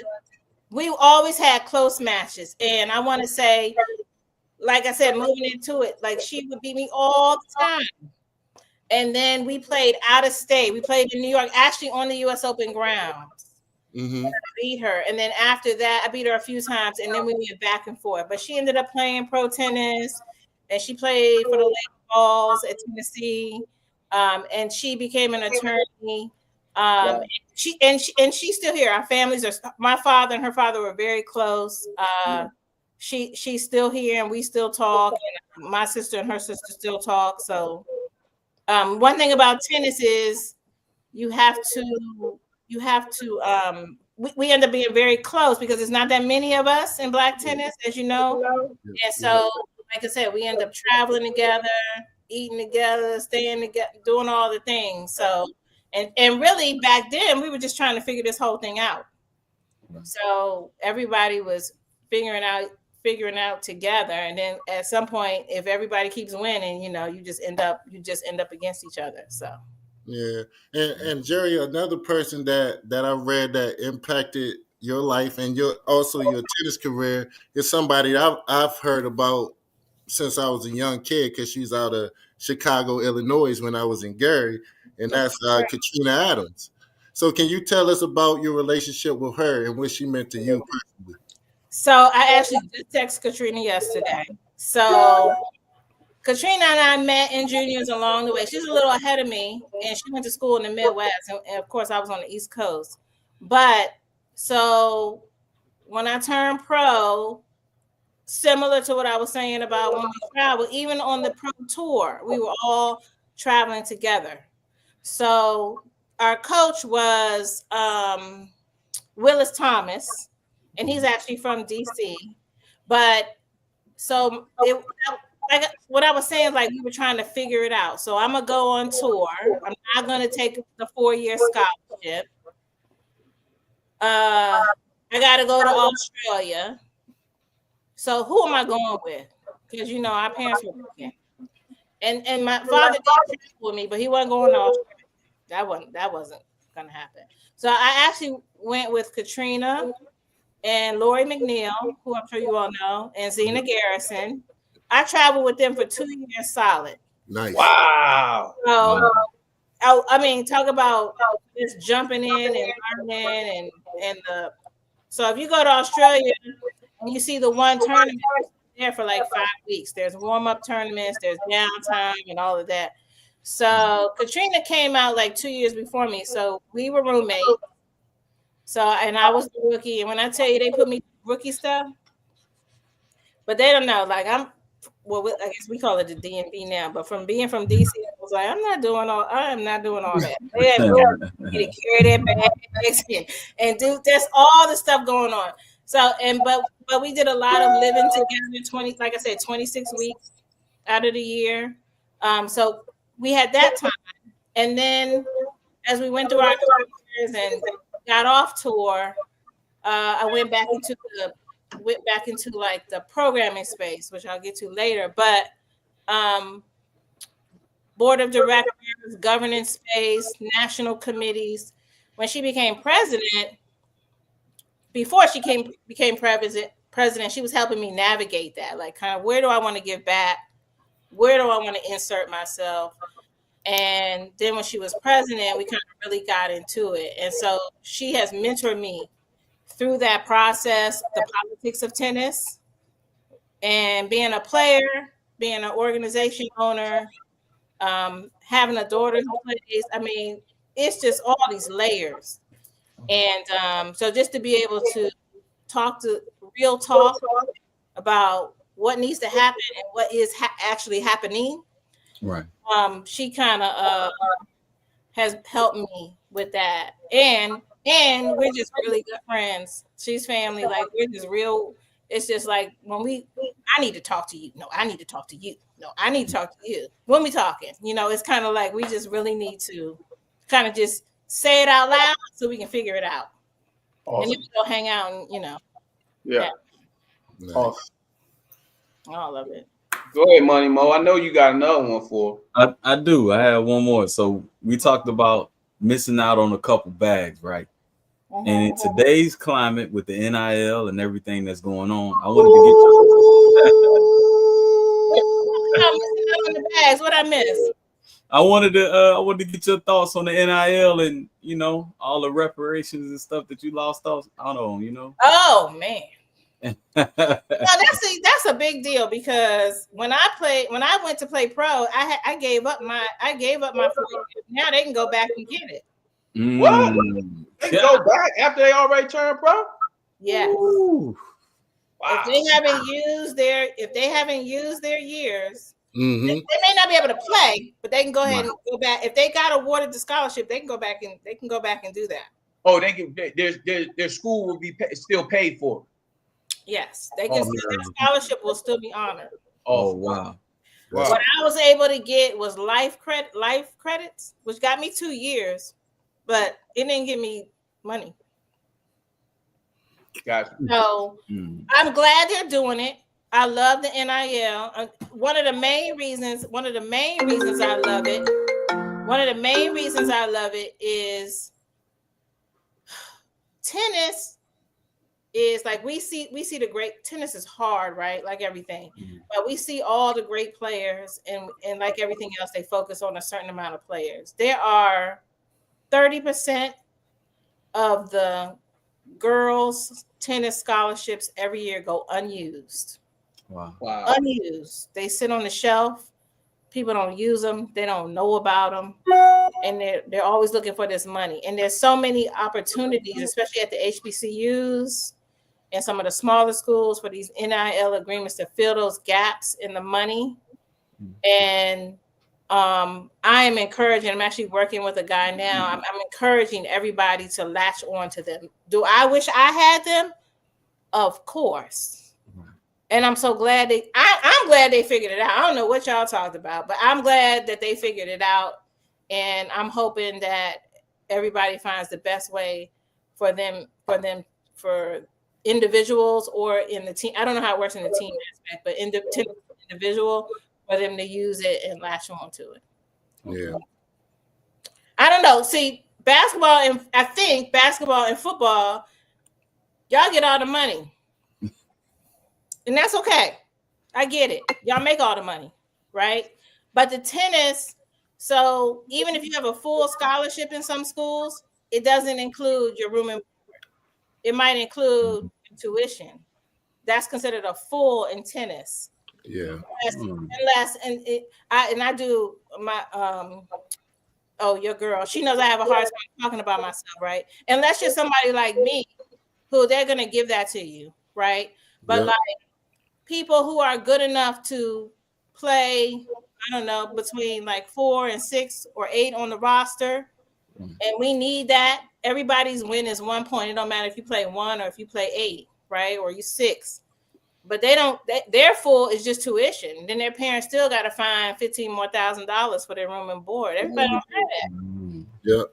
we always had close matches. And I want to say, like I said, moving into it, like she would beat me all the time. And then we played out of state. We played in New York, actually on the U.S. Open grounds. Mm-hmm. I beat her, and then after that, I beat her a few times, and then we went back and forth. But she ended up playing pro tennis, and she played for the Lake Balls at Tennessee, and she became an attorney. She's still here. Our families are. My father and her father were very close. She's still here, and we still talk. And my sister and her sister still talk. So, one thing about tennis is you have to. We end up being very close because there's not that many of us in black tennis, as you know. And so, like I said, we end up traveling together, eating together, staying together, doing all the things. So, and really back then we were just trying to figure this whole thing out. So everybody was figuring out together. And then at some point, if everybody keeps winning, you just end up against each other. So. Yeah, and Jeri, another person that I read that impacted your life and your tennis career is somebody I've heard about since I was a young kid because she's out of Chicago, Illinois when I was in Gary, and that's Katrina Adams. So can you tell us about your relationship with her and what she meant to you personally? So I actually just texted Katrina yesterday. So Katrina and I met in juniors along the way. She's a little ahead of me, and she went to school in the Midwest. And of course, I was on the East Coast. But so when I turned pro, similar to what I was saying about when we travel, even on the pro tour, we were all traveling together. So our coach was Willis Thomas, and he's actually from DC. But so what I was saying, like we were trying to figure it out. So I'm gonna go on tour. I'm not gonna take the 4-year scholarship. I gotta go to Australia. So who am I going with? Because our parents were working, and my father did travel with me, but he wasn't going to Australia. That wasn't gonna happen. So I actually went with Katrina and Lori McNeil, who I'm sure you all know, and Zena Garrison. I traveled with them for 2 years solid. Nice. Wow. So, talk about just jumping in and learning so if you go to Australia and you see the one tournament there for like 5 weeks, there's warm-up tournaments, there's downtime and all of that. So Katrina came out like 2 years before me. So we were roommates. So, and I was the rookie. And when I tell you they put me rookie stuff, but they don't know, like I guess we call it the DMV now, but from being from DC, I was like, I am not doing all that. They had to carry their bags and do there's all the stuff going on. So but we did a lot of living together, 26 weeks out of the year. So we had that time. And then as we went through our careers and got off tour, I went back into like the programming space, which I'll get to later, but board of directors, governance space, national committees. When she became president, before she became president, she was helping me navigate that, like kind of where do I want to give back? Where do I want to insert myself? And then when she was president, we kind of really got into it. And so she has mentored me through that process, the politics of tennis, and being a player, being an organization owner, having a daughter who plays. I mean, it's just all these layers. And so just to be able to talk to real talk about what needs to happen and what is actually happening. Right. She kind of has helped me with that. And we're just really good friends. She's family. Like, we're just real. It's just like when I need to talk to you. No, I need to talk to you. No, I need to talk to you. When we talking, it's kind of like we just really need to kind of just say it out loud so we can figure it out. Awesome. And then we go hang out and, Yeah. Nice. Awesome. All of it. Go ahead, Money Mo. I know you got another one for. I do. I have one more. So we talked about missing out on a couple bags, right? And in today's climate with the NIL and everything that's going on, I wanted to get your what I missed. I wanted to get your thoughts on the NIL and all the reparations and stuff that you lost out on. Oh man. No, that's a big deal, because when I went to play pro, I gave up my 4 years. Now they can go back and get it. What? They can go back after they already turned pro? Yes. Wow. If they haven't used their years, they may not be able to play, but they can go ahead and go back. If they got awarded the scholarship, they can go back and do that. Oh, they can. Their school will be still paid for. Yes, they can. Their scholarship will still be honored. Oh wow! What I was able to get was life credits, which got me 2 years, but it didn't give me money. Gotcha. So I'm glad they're doing it. I love the NIL. One of the main reasons I love it is tennis. Is like we see the great tennis is hard, right? Like everything, but we see all the great players, and like everything else, they focus on a certain amount of players. There are 30% of the girls' tennis scholarships every year go unused. Wow. Unused. They sit on the shelf. People don't use them. They don't know about them, and they're always looking for this money. And there's so many opportunities, especially at the HBCUs and some of the smaller schools, for these NIL agreements to fill those gaps in the money. And I am encouraging. I'm actually working with a guy now. I'm encouraging everybody to latch on to them. Do I wish I had them? Of course. And I'm so glad I'm glad they figured it out. I don't know what y'all talked about, but I'm glad that they figured it out. And I'm hoping that everybody finds the best way for individuals or in the team. I don't know how it works in the team aspect, but individual, for them to use it and latch on to it. Yeah. I don't know. See, I think basketball and football, y'all get all the money. And that's okay. I get it. Y'all make all the money, right? But the tennis, so even if you have a full scholarship in some schools, it doesn't include your room and board. It might include tuition. That's considered a full in tennis. Yeah. I do my your girl. She knows I have a hard time talking about myself, right? Unless you're somebody like me, who they're gonna give that to you, right? But like people who are good enough to play, I don't know, between like 4 and 6 or 8 on the roster, and we need that. Everybody's win is 1 point. It don't matter if you play 1 or if you play 8, right? Or you 6. But their full is just tuition. And then their parents still got to find $15,000 for their room and board. Everybody don't have that. Yep.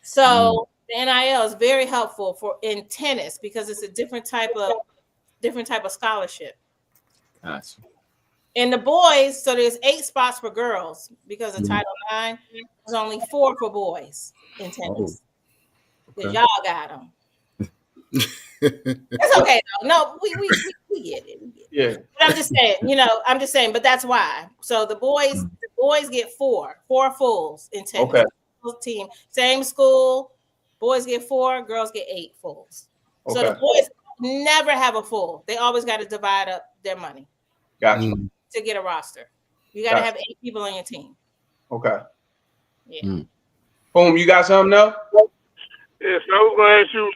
So the NIL is very helpful in tennis because it's a different type of scholarship. Gotcha. And the boys, so there's 8 spots for girls because of Title IX. There's only 4 for boys in tennis. Because y'all got them. It's okay though. No, we get it. Yeah. But I'm just saying, but that's why. So the boys boys get four fulls in tennis. Okay. Team, same school. Boys get 4, girls get 8 fulls. So Okay. the boys never have a full. They always got to divide up their money. Gotcha. To get a roster. You got to have 8 people on your team. Okay. Yeah. Boom, you got something else? Yes, I was going to ask you,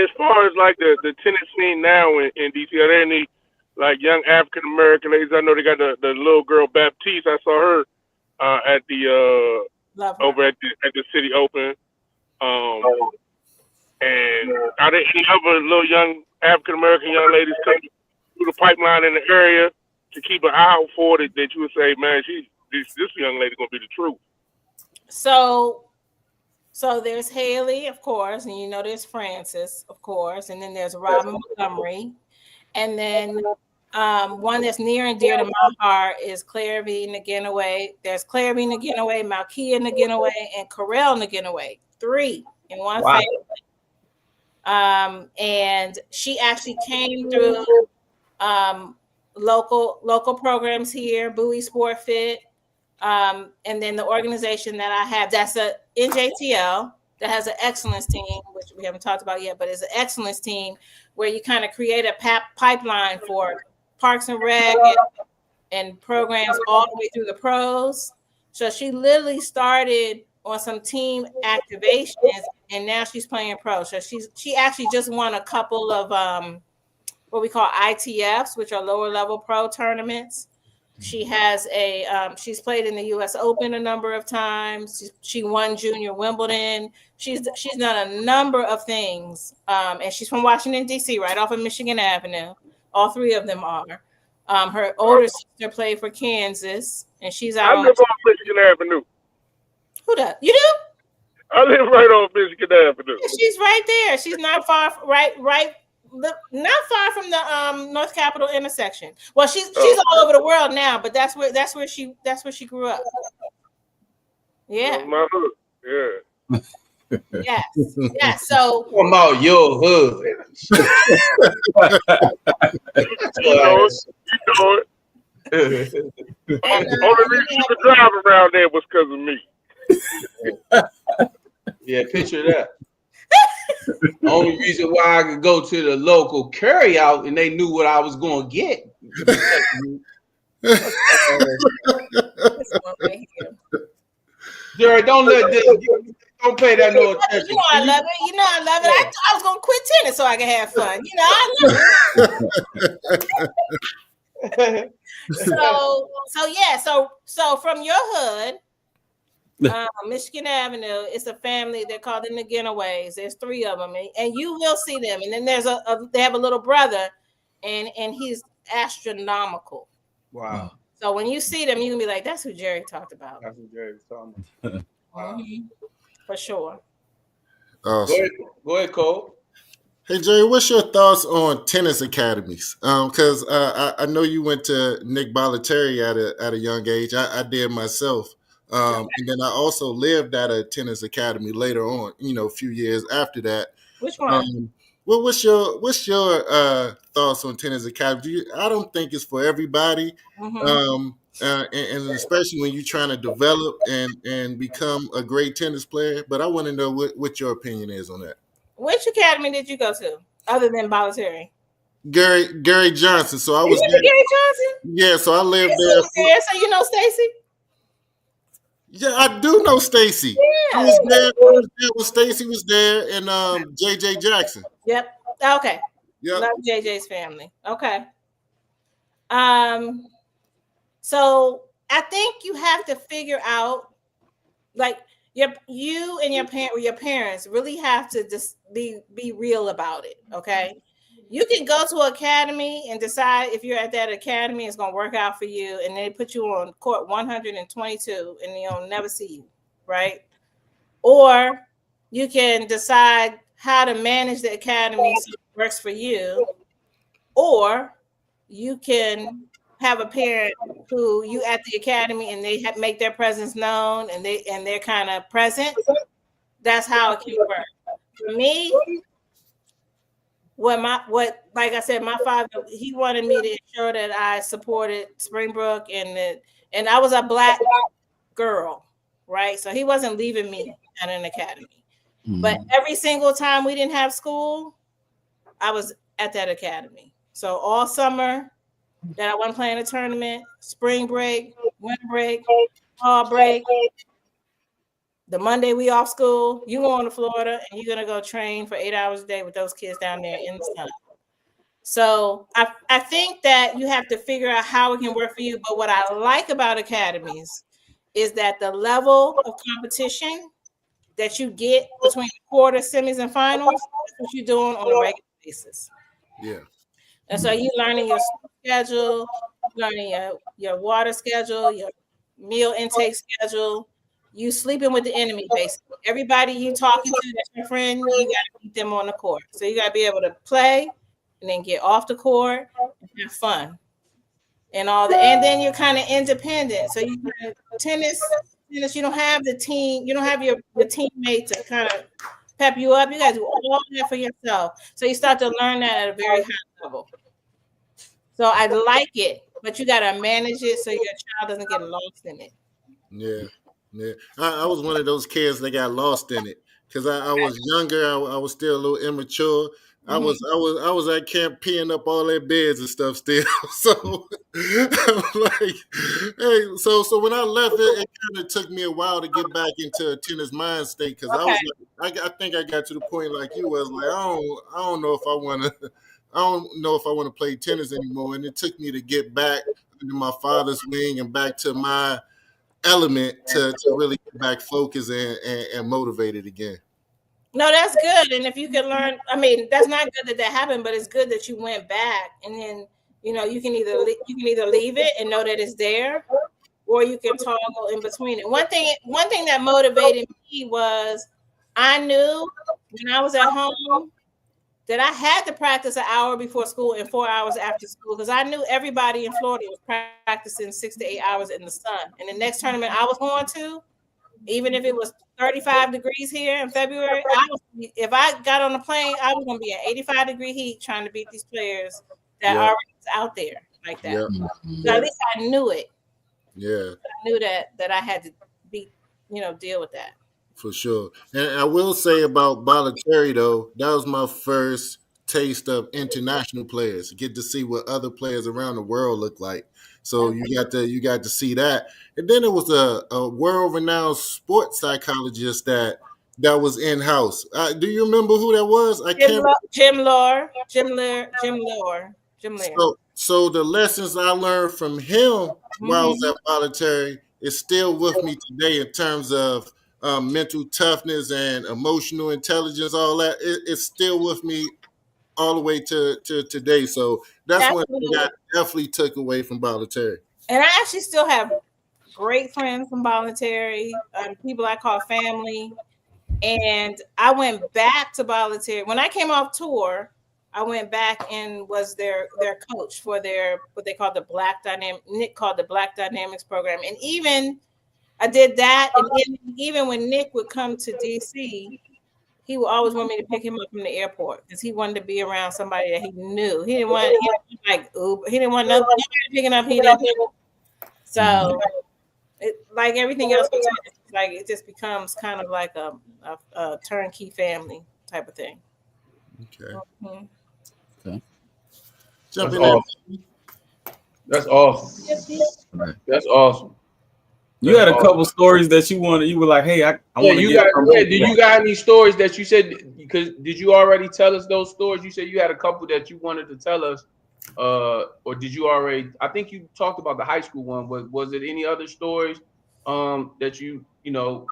as far as like the tennis scene now in DC, are there any like young African American ladies? I know they got the little girl Baptiste. I saw her at the over at the City Open. And are there any other little young African American young ladies coming through the pipeline in the area to keep an eye out for that you would say, man, this young lady gonna be the truth? So there's Haley, of course, and you know there's Francis, of course, and then there's Robin Montgomery, and then one that's near and dear to my heart is Claire V. Naginaway. There's Claire V. Naginaway, Malkia Naginaway, and Corel Naginaway. 3 in one family. And she actually came through local programs here, Bowie Sport Fit. And then the organization that I have, that's a NJTL that has an excellence team, which we haven't talked about yet, but it's an excellence team where you kind of create a pipeline for Parks and Rec and programs all the way through the pros. So she literally started on some team activations, and now she's playing pro. So she actually just won a couple of what we call ITFs, which are lower level pro tournaments. She has she's played in the U.S. Open a number of times. She won Junior Wimbledon. She's done a number of things, and she's from Washington D.C., right off of Michigan Avenue. All 3 of them are. Her older sister played for Kansas, and she's out. I live on Michigan Avenue. Who does? You do? I live right on Michigan Avenue. Yeah, she's right there. She's not far, not far from the North Capitol intersection. Well, she's all over the world now, but that's where she grew up. Yeah. My hood. Yeah. Yes. So Come out your hood. You know it. Only reason you could drive around there was because of me. Yeah, picture that. The only reason why I could go to the local carry out and they knew what I was going to get. Jerry, don't pay that no attention. You know I love it. I was going to quit tennis so I could have fun. You know, I love it. So from your hood, Michigan Avenue, it's a family. They're called the Naginaways. There's 3 of them, and you will see them. And then there's they have a little brother, and he's astronomical. Wow. So when you see them, you can be like, "That's who Jerry talked about." That's what Jerry was talking about. Wow. For sure. Awesome. Go ahead, Cole. Hey Jerry, what's your thoughts on tennis academies? Because I know you went to Nick Bollettieri at a young age. I did myself. And then I also lived at a tennis academy later on, a few years after that. Which one? Well, what's your thoughts on tennis academy? I don't think it's for everybody, and especially when you're trying to develop and become a great tennis player. But I want to know what your opinion is on that. Which academy did you go to, other than Bollettieri? Gary Johnson. So I was there. Gary Johnson. Yeah, so I lived there. So you know Stacy? Yeah, I do know Stacy. Yeah. I was there when Stacy was there, and JJ Jackson. Yep. Okay. Yep. Love JJ's family. Okay. So I think you have to figure out, like, you and your parents really have to just be real about it. Okay. You can go to an academy and decide if you're at that academy, it's going to work out for you. And they put you on court 122 and they'll never see you. Right. Or you can decide how to manage the academy so it works for you. Or you can have a parent who you at the academy and they make their presence known and they're kind of present. That's how it can work. For me, like I said, my father, he wanted me to ensure that I supported Springbrook and I was a black girl, right? So he wasn't leaving me at an academy. But every single time we didn't have school, I was at that academy. So all summer that I wasn't playing a tournament, spring break, winter break, fall break, the Monday we off school, you going to Florida and you're gonna go train for 8 hours a day with those kids down there in the sun. So I think that you have to figure out how it can work for you. But what I like about academies is that the level of competition that you get between quarter, semis, and finals, that's what you're doing on a regular basis. Yeah. And so you learning your schedule, learning your water schedule, your meal intake schedule. You sleeping with the enemy, basically. Everybody you talking to that's your friend, you got to keep them on the court. So you got to be able to play and then get off the court and have fun and all that. And then you're kind of independent. So you tennis, you don't have the team, you don't have your teammate to kind of pep you up. You got to do all that for yourself. So you start to learn that at a very high level. So I like it, but you got to manage it so your child doesn't get lost in it. Yeah. Yeah, I was one of those kids that got lost in it because I was younger. I was still a little immature. I was at camp peeing up all their beds and stuff still. So I'm like, hey, so when I left it kind of took me a while to get back into a tennis mind state because I was like, I think I got to the point like you was like, I don't know if I want to. I don't know if I want to play tennis anymore, and it took me to get back under my father's wing and back to my element to really get back focused and motivated again. No, that's good. And if you can learn, I mean, that's not good that happened, but it's good that you went back and then, you know, you can either leave it and know that it's there, or you can toggle in between it. One thing that motivated me was I knew when I was at home that I had to practice an hour before school and 4 hours after school because I knew everybody in Florida was practicing 6 to 8 hours in the sun. And the next tournament I was going to, even if it was 35 degrees here in February, if I got on the plane, I was going to be at 85-degree heat trying to beat these players that already was out there like that. Yep. So at least I knew it. Yeah. I knew that I had to deal with that. For sure. And I will say about Bollettieri, though, that was my first taste of international players. Get to see what other players around the world look like. So you got to see that. And then it was a world-renowned sports psychologist that was in-house. Do you remember who that was? Jim Lohr. So the lessons I learned from him while I was at Bollettieri is still with me today in terms of mental toughness and emotional intelligence, all that. It's still with me all the way to today. So that's one thing I definitely took away from Bollettieri. And I actually still have great friends from Bollettieri, people I call family. And I went back to Bollettieri. When I came off tour, I went back and was their coach for their what they call the Black Dynamic. Nick called the Black Dynamics program. And even I did that. And even when Nick would come to DC, he would always want me to pick him up from the airport because he wanted to be around somebody that he knew. He didn't want like Uber. He didn't want nobody picking up. He didn't. So, like everything else, like it just becomes kind of like a turnkey family type of thing. Okay. Okay. That's awesome. That's awesome. That's awesome. You had a couple stories that you were like, hey, I want to get from do you got any stories that you said, because did you already tell us those stories? You said you had a couple that you wanted to tell us, or did you already, I think you talked about the high school one, was it any other stories that you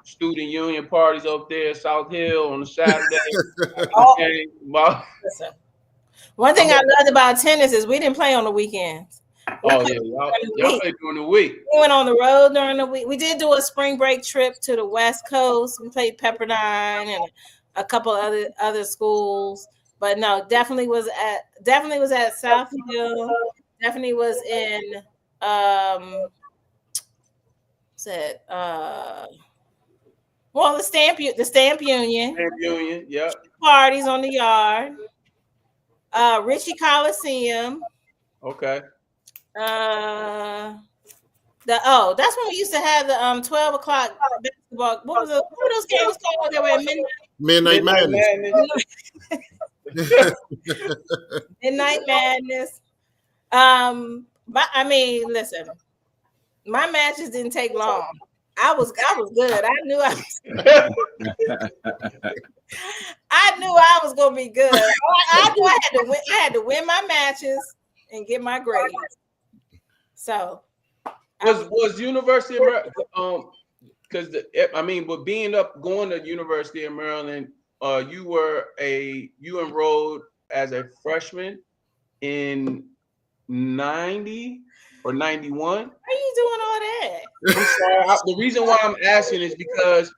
student union parties up there, South Hill on a Saturday? Listen, one thing I loved about tennis is we didn't play on the weekends. Y'all played during the week. We went on the road during the week. We did do a spring break trip to the West Coast. We played Pepperdine and a couple other schools, but no, definitely was at South Hill. Definitely was in the Stamp Union. Stamp Union, yeah. Parties on the yard. Ritchie Coliseum. Okay. That's when we used to have the 12 o'clock basketball. What were those games called? They were at Midnight Madness. Midnight Madness. Listen, my matches didn't take long. I was good. I knew I was gonna be good. I knew I had to win. I had to win my matches and get my grades. So was University of Maryland because but going to University of Maryland, you enrolled as a freshman in 90 or 91. Why are you doing all that? I'm sorry. The reason why I'm asking is because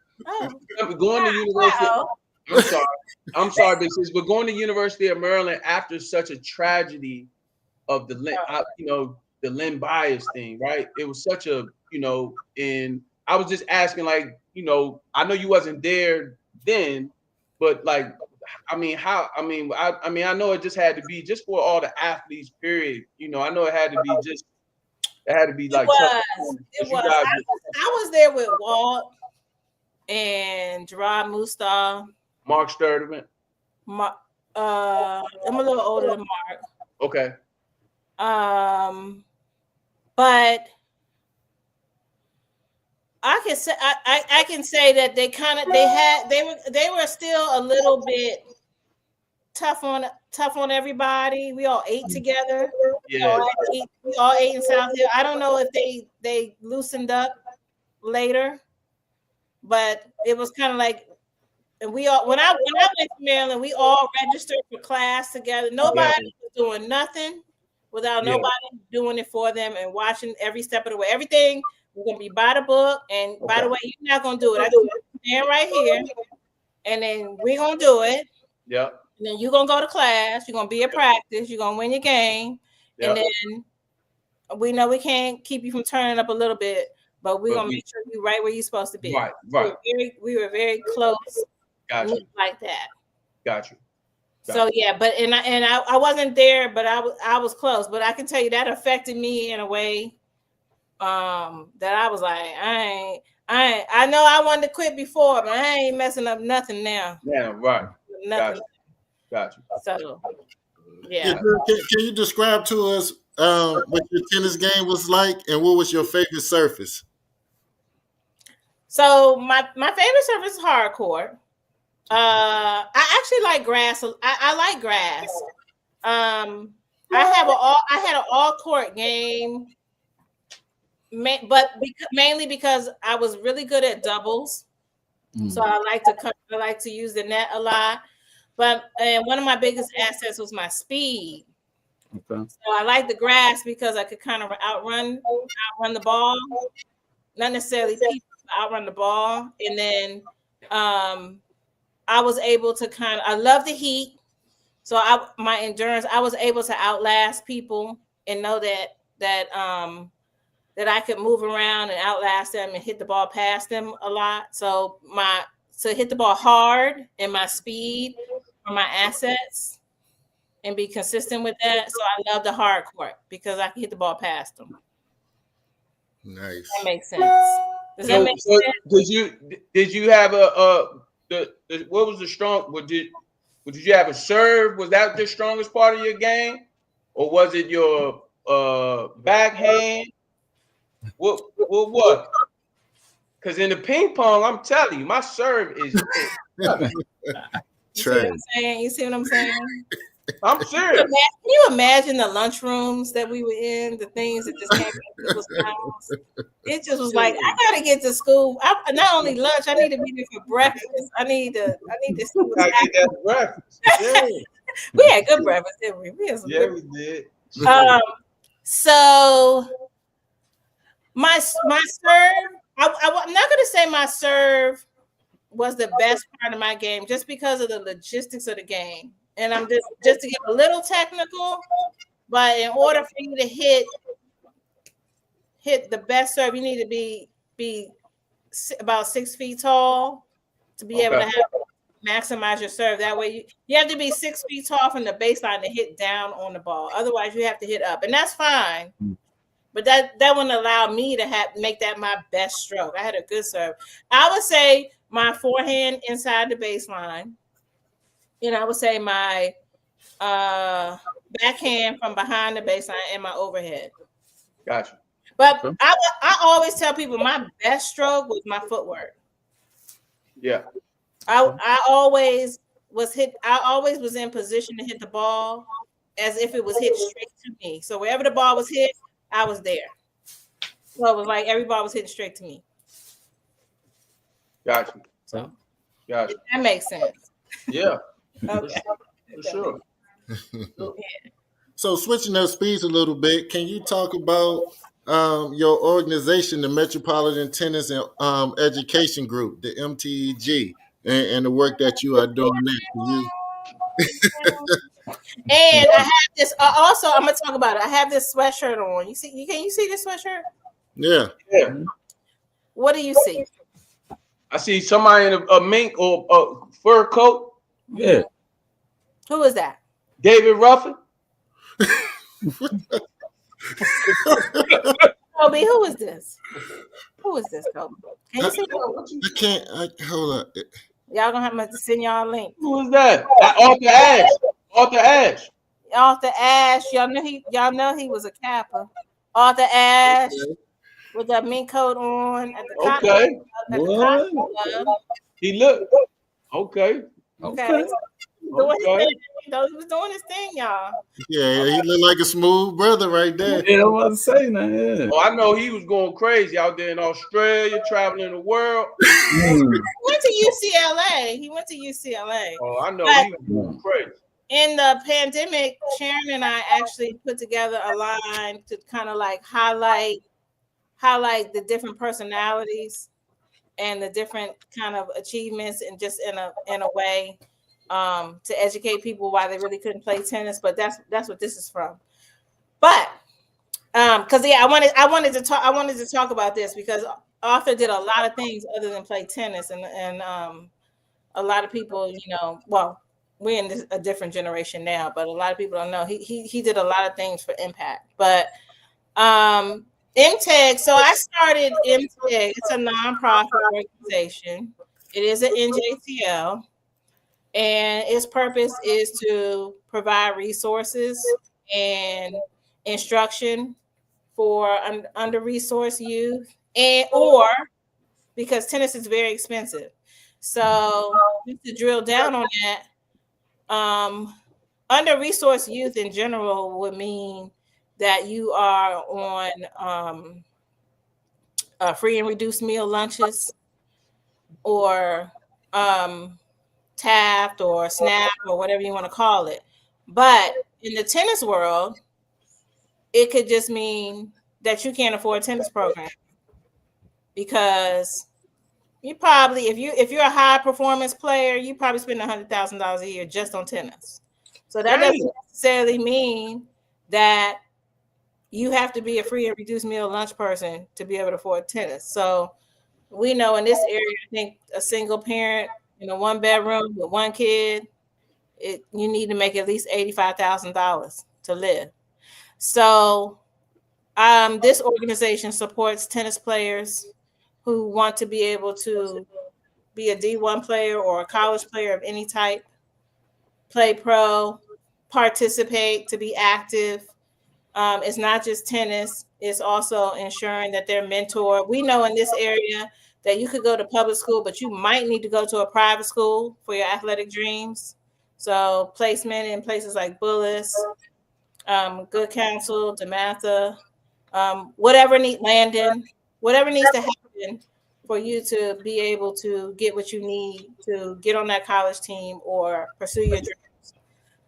going to University. I'm sorry, but going to University of Maryland after such a tragedy of the Len Bias thing, right? It was such a, and I was just asking, I know you wasn't there then, but I know it just had to be just for all the athletes, period. I know it had to be like. It was. I was there with Walt and Gerard Mustal. Mark Sturdivant. I'm a little older than Mark. Okay. But I can say that they were still a little bit tough on everybody. We all ate together. Yeah. We all ate in South Hill. I don't know if they loosened up later, but it was kind of like, and we all when I went to Maryland, we all registered for class together. Nobody was doing nothing without nobody doing it for them and watching every step of the way. Everything was gonna be by the book. And by the way, you're not gonna do it. I do stand right here, and then we're gonna do it. Yeah. And then you're gonna go to class. You're gonna be at practice. You're gonna win your game, and then we know we can't keep you from turning up a little bit, but we're gonna make sure you're right where you're supposed to be. Right. We were very close. Gotcha. Like that. Gotcha. So yeah, but I wasn't there, but I was close. But I can tell you that affected me in a way that I was like, I know I wanted to quit before, but I ain't messing up nothing now. Yeah, right. Nothing. Gotcha. So yeah. Can you describe to us what your tennis game was like and what was your favorite surface? So my favorite surface is hard court. I actually like grass. I like grass. I had an all court game, but mainly because I was really good at doubles. So I like to use the net a lot. But one of my biggest assets was my speed. Okay. So I like the grass because I could kind of outrun the ball, not necessarily people, outrun the ball, and then I was able to I love the heat. So my endurance, I was able to outlast people and know that I could move around and outlast them and hit the ball past them a lot. So to hit the ball hard and my speed are my assets and be consistent with that. So I love the hard court because I can hit the ball past them. Nice. That makes sense. Does that make sense? Did you have what was the strong? Did you have a serve? Was that the strongest part of your game, or was it your backhand? What? Because in the ping pong, I'm telling you, my serve is. You see what I'm saying? You see what I'm saying? I'm serious. Can you imagine the lunchrooms that we were in? The things that just came from people's mouths. It just was like, I gotta get to school. Not only lunch, I need to be there for breakfast. I need to see what's happening. Breakfast. Yeah. We had good breakfast, didn't we? We did. So my serve. I'm not gonna say my serve was the best part of my game, just because of the logistics of the game. And I'm just to get a little technical, but in order for you to hit the best serve, you need to be about 6 feet tall to be able to maximize your serve. That way, you have to be 6 feet tall from the baseline to hit down on the ball. Otherwise, you have to hit up, and that's fine but that wouldn't allow me to make that my best stroke. I had a good serve. I would say my forehand inside the baseline. I would say my backhand from behind the baseline and my overhead. Gotcha. But I always tell people my best stroke was my footwork. Yeah. I always was in position to hit the ball as if it was hit straight to me. So wherever the ball was hit, I was there. So it was like every ball was hitting straight to me. Gotcha. So, gotcha. That makes sense. Yeah. Okay. For sure. So switching up speeds a little bit, can you talk about your organization, the Metropolitan Tennis and Education Group, the MTEG, and the work that you are doing there? And I have this. Also, I'm gonna talk about it. I have this sweatshirt on. Can you see this sweatshirt? Yeah. What do you see? I see somebody in a mink or a fur coat. Yeah. Who is that? David Ruffin. Kobe, who is this? Who is this, Kobe? Can you see? I can't. Hold up. Y'all gonna have to send y'all a link. Who is that? Arthur Ashe. Arthur Ashe. Arthur Ashe. Y'all know he was a Kappa. Arthur Ashe with that mink coat on at the Okay. Club. He looked okay. Okay. He was doing his thing, y'all. Yeah, he looked like a smooth brother right there. Yeah, I was saying that. Yeah. Oh, I know he was going crazy out there in Australia, traveling the world. He went to UCLA. Oh, I know he was going crazy. In the pandemic, Sharon and I actually put together a line to kind of like highlight the different personalities and the different kind of achievements, and just in a way to educate people why they really couldn't play tennis. But that's what this is from. But because I wanted to talk about this because Arthur did a lot of things other than play tennis, and a lot of people, well, we're in a different generation now, but a lot of people don't know he did a lot of things for impact. But MTEG, so I started MTEG. It's a nonprofit organization. It is an NJCL, and its purpose is to provide resources and instruction for under-resourced youth, or because tennis is very expensive. So just to drill down on that, under-resourced youth in general would mean that you are on free and reduced meal lunches, or Taft or SNAP or whatever you want to call it. But in the tennis world, it could just mean that you can't afford a tennis program, because you probably, if you're a high performance player, you probably spend $100,000 a year just on tennis. So that doesn't necessarily mean that you have to be a free and reduced meal lunch person to be able to afford tennis. So we know in this area, I think a single parent in a one bedroom with one kid, you need to make at least $85,000 to live. So this organization supports tennis players who want to be able to be a D1 player or a college player of any type, play pro, participate, to be active. It's not just tennis. It's also ensuring that they're mentored. We know in this area that you could go to public school, but you might need to go to a private school for your athletic dreams. So placement in places like Bullis, Good Counsel, DeMatha, whatever needs to happen for you to be able to get what you need to get on that college team or pursue your dreams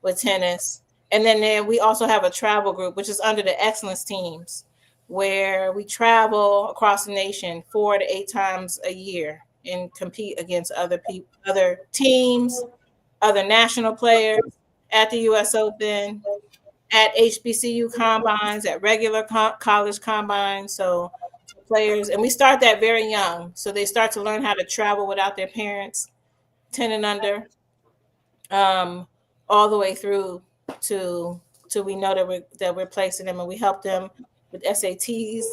with tennis. And then we also have a travel group, which is under the excellence teams, where we travel across the nation 4 to 8 times a year and compete against other teams, other national players at the U.S. Open, at HBCU combines, at regular college combines. So players, and we start that very young. So they start to learn how to travel without their parents, 10 and under, all the way through to we know that we're placing them, and we help them with SATs,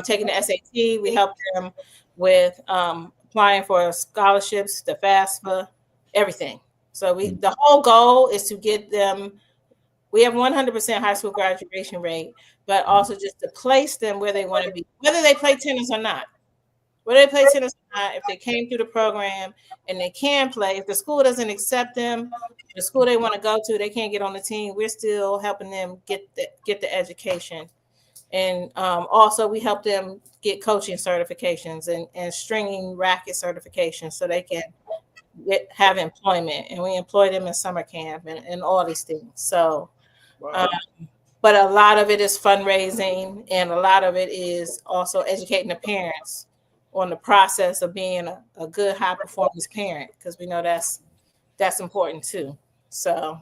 taking the SAT. We help them with applying for scholarships, the FAFSA, everything. So the whole goal is to get them. We have 100% high school graduation rate, but also just to place them where they want to be, whether they play tennis or not. Whether they play tennis or not, if they came through the program and they can play, if the school doesn't accept them, the school they want to go to, they can't get on the team, we're still helping them get the education. And also we help them get coaching certifications and stringing racket certifications so they can have employment. And we employ them in summer camp and all these things. So, wow. But a lot of it is fundraising, and a lot of it is also educating the parents on the process of being a good high performance parent, because we know that's important too. So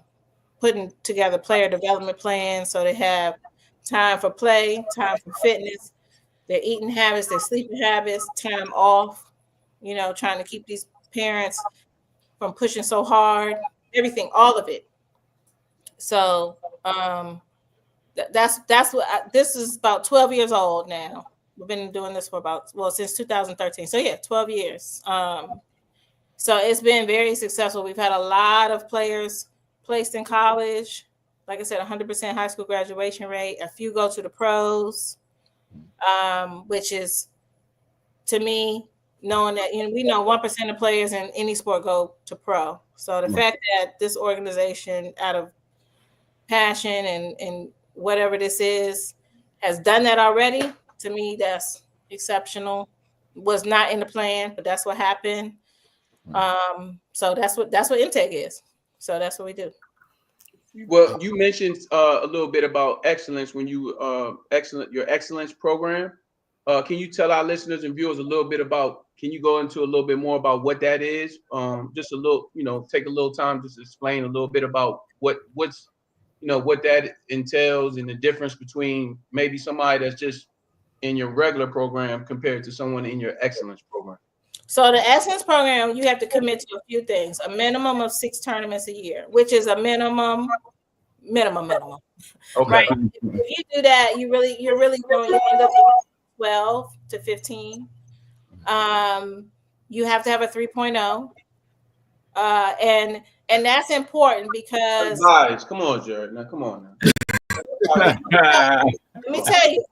putting together player development plans so they have time for play, time for fitness, their eating habits, their sleeping habits, time off, trying to keep these parents from pushing so hard, everything, all of it. So that's what this is about 12 years old now. We've been doing this for since 2013. So yeah, 12 years. So it's been very successful. We've had a lot of players placed in college. Like I said, 100% high school graduation rate. A few go to the pros, which is, to me, knowing that we know 1% of players in any sport go to pro. So the fact that this organization, out of passion and whatever this is, has done that already, to me, that's exceptional. Was not in the plan, but that's what happened. So that's what Intake is. So that's what we do. Well, you mentioned a little bit about excellence when you your excellence program. Can you tell our listeners and viewers a little bit about? Can you go into a little bit more about what that is? Just a little, take a little time just to explain a little bit about what that entails and the difference between maybe somebody that's just in your regular program compared to someone in your excellence program. So the excellence program, you have to commit to a few things: a minimum of 6 tournaments a year, which is a minimum. Okay. Right? If you do that, you're really going to end up with 12 to 15. You have to have a 3.0. And that's important because guys, come on, Jared. Now come on now. Let me tell you,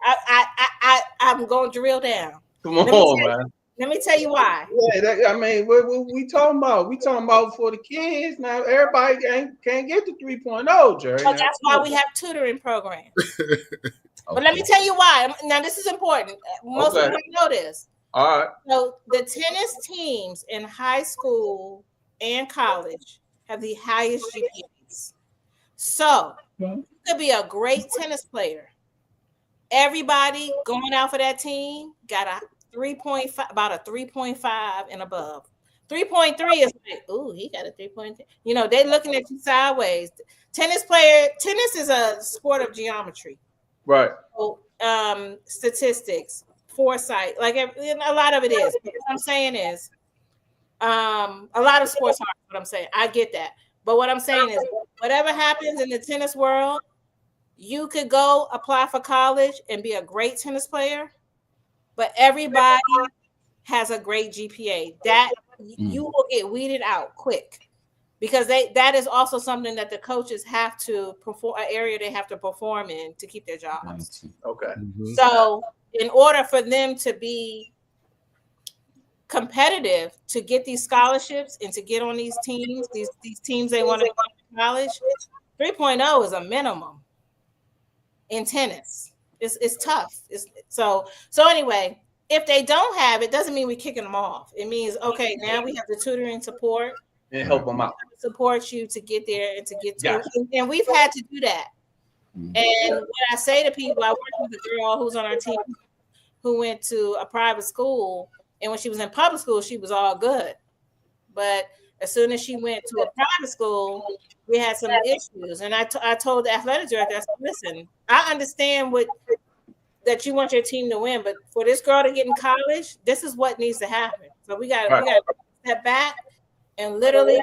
I'm going to drill down. Come on, man. Let me tell you why. Yeah, what we talking about? We talking about for the kids. Now everybody can't get to 3.0, Jerry. So that's why we have tutoring programs. But let me tell you why. Now this is important. Most people don't know this. All right. So the tennis teams in high school and college have the highest GPAs. So you could be a great tennis player. Everybody going out for that team got a 3.5, about a 3.5 and above. 3.3 is like, ooh, he got a 3.3. They're looking at you sideways. Tennis is a sport of geometry. Right. So, statistics, foresight, like a lot of it is. What I'm saying is, a lot of sports are what I'm saying. I get that. But what I'm saying is, whatever happens in the tennis world, you could go apply for college and be a great tennis player, but everybody has a great GPA. That you will get weeded out quick, because that is also something that the coaches have to perform, an area they have to perform in to keep their jobs. Okay. So in order for them to be competitive, to get these scholarships and to get on these teams, these teams they want to go to college, 3.0 is a minimum in tennis. It's tough. So anyway, if they don't have it, doesn't mean we're kicking them off. It means, okay, now we have the tutoring support and help them out, support you to get there and to get to it. And we've had to do that. And what I say to people, I work with a girl who's on our team who went to a private school, and when she was in public school, she was all good. But as soon as she went to a private school, we had some issues. And I told the athletic director, I said, listen, I understand that you want your team to win, but for this girl to get in college, this is what needs to happen. So we got to step back, and literally,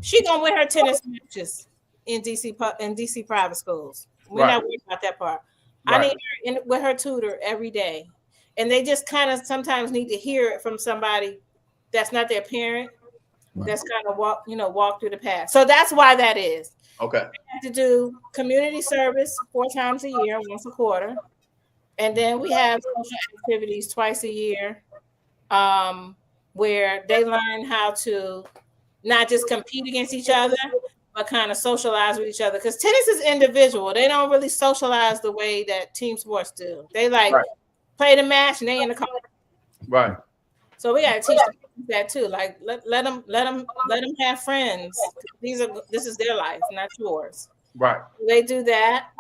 she gonna win her tennis matches in DC private schools. We're not worried about that part. I need her with her tutor every day. And they just kind of sometimes need to hear it from somebody that's not their parent. That's kind of walk through the path. So that's why that is. Okay. We have to do community service 4 times a year, once a quarter. And then we have social activities twice a year, where they learn how to not just compete against each other, but kind of socialize with each other. Because tennis is individual. They don't really socialize the way that team sports do. They play the match and they in the car. Right. So we got to teach them that too. Like let them have friends. This is their life, not yours. Right. They do that,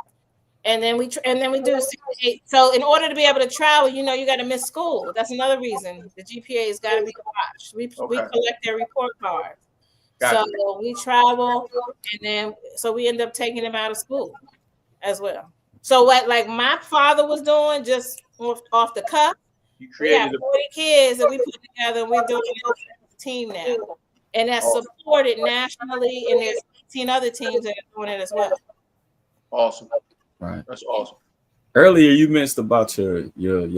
and then we do 68. So in order to be able to travel, you got to miss school. That's another reason the GPA has got to be watched. We collect their report cards. Gotcha. So we travel, and then so we end up taking them out of school as well. So what like my father was doing just off the cuff. We got 40 kids that we put together, and we're doing it as a team now. And that's supported nationally, and there's 18 other teams that are doing it as well. Awesome. Right. That's awesome. Earlier you mentioned about your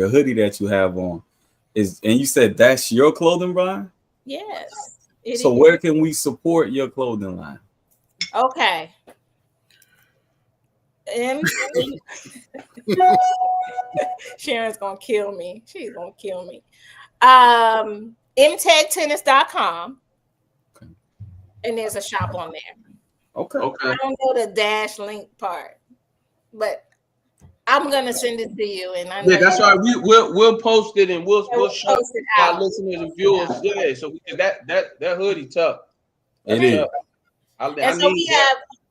hoodie that you have on. And you said that's your clothing line? Yes. So where can we support your clothing line? Okay. Sharon's gonna kill me. She's gonna kill me. mtagtennis.com, and there's a shop on there. Okay. I don't know the dash link part, but I'm gonna send it to you. And I know that's right. We'll post it and we'll show our listeners and viewers. Yeah, so that hoodie tough. It is.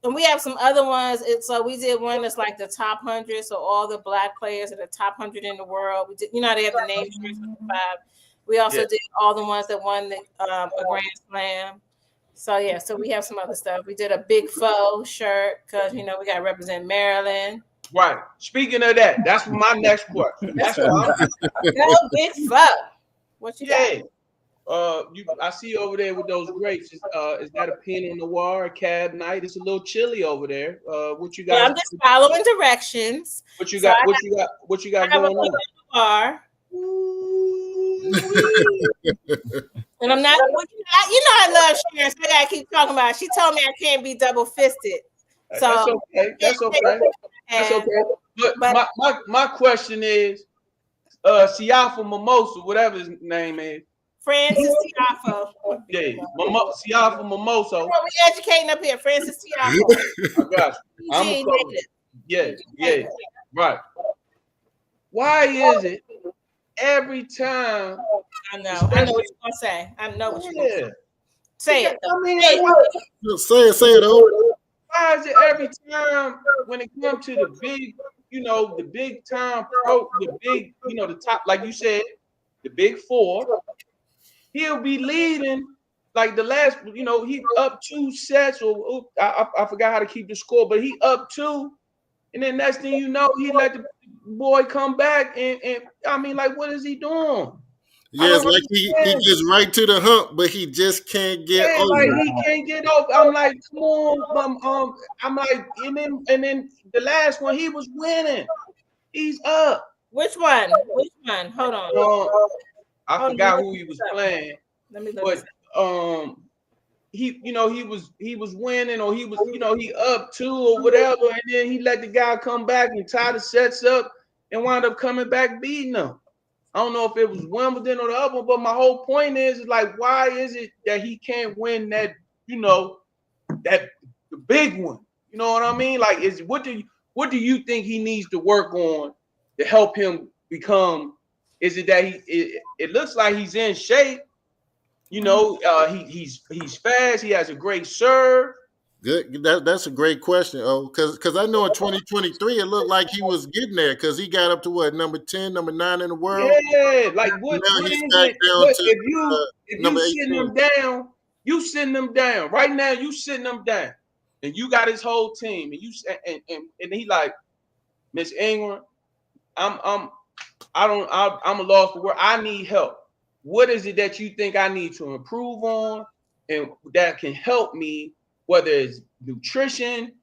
We have some other ones. So we did one that's like the top 100. So all the Black players are the top 100 in the world. We did, they have the name shirts for the 5. We also did all the ones that won a Grand Slam. So so we have some other stuff. We did a Big Foe shirt because we got to represent Maryland. Right. Speaking of that, that's my next question. That's what I'm Big Foe. What you got? I see you over there with those grapes. Is that a Pinot Noir, a Cab Night? It's a little chilly over there. What you got? I'm just following directions. What you got? What you got going on? And I'm not. I love Sharon. So I gotta keep talking about it. She told me I can't be double fisted. So that's okay. But my question is, Siafa Mimosa, whatever his name is. Francis Tiafo. Yeah, Siafa Mimosa. We're educating up here, Francis Tiafo. I got you. Yeah, right. Why is it every time? I know what you're gonna say. I know what you're gonna say. Say it. Say it. Why is it every time when it comes to the big, the big time pro, the big, the top, like you said, the big 4, he'll be leading like the last, he up 2 sets, or I forgot how to keep the score, but he up 2, and then next thing you know, he let the boy come back, and I mean, like, what is he doing? Yeah, it's like he gets right to the hump, but he just can't get over. Like he can't get over. I'm like, come on, I'm like, and then the last one he was winning. He's up. Which one? Hold on. I forgot who he was playing. Let me look. But he was winning, or he was he up 2 or whatever, and then he let the guy come back and tie the sets up and wound up coming back beating him. I don't know if it was Wimbledon or the other one, but my whole point is like, why is it that he can't win that, that the big one? You know what I mean? Like, what do you think he needs to work on to help him become? Is it that it looks like he's in shape? He's fast. He has a great serve. Good. That's a great question. Because I know in 2023 it looked like he was getting there because he got up to what, number 10, number 9 in the world. Yeah, like what is it? If you sitting them down, you sitting them down right now. You sitting them down, and you got his whole team, and and he like, Miss Ingram, I'm a lost for words. I need help. What is it that you think I need to improve on, and that can help me? Whether it's nutrition,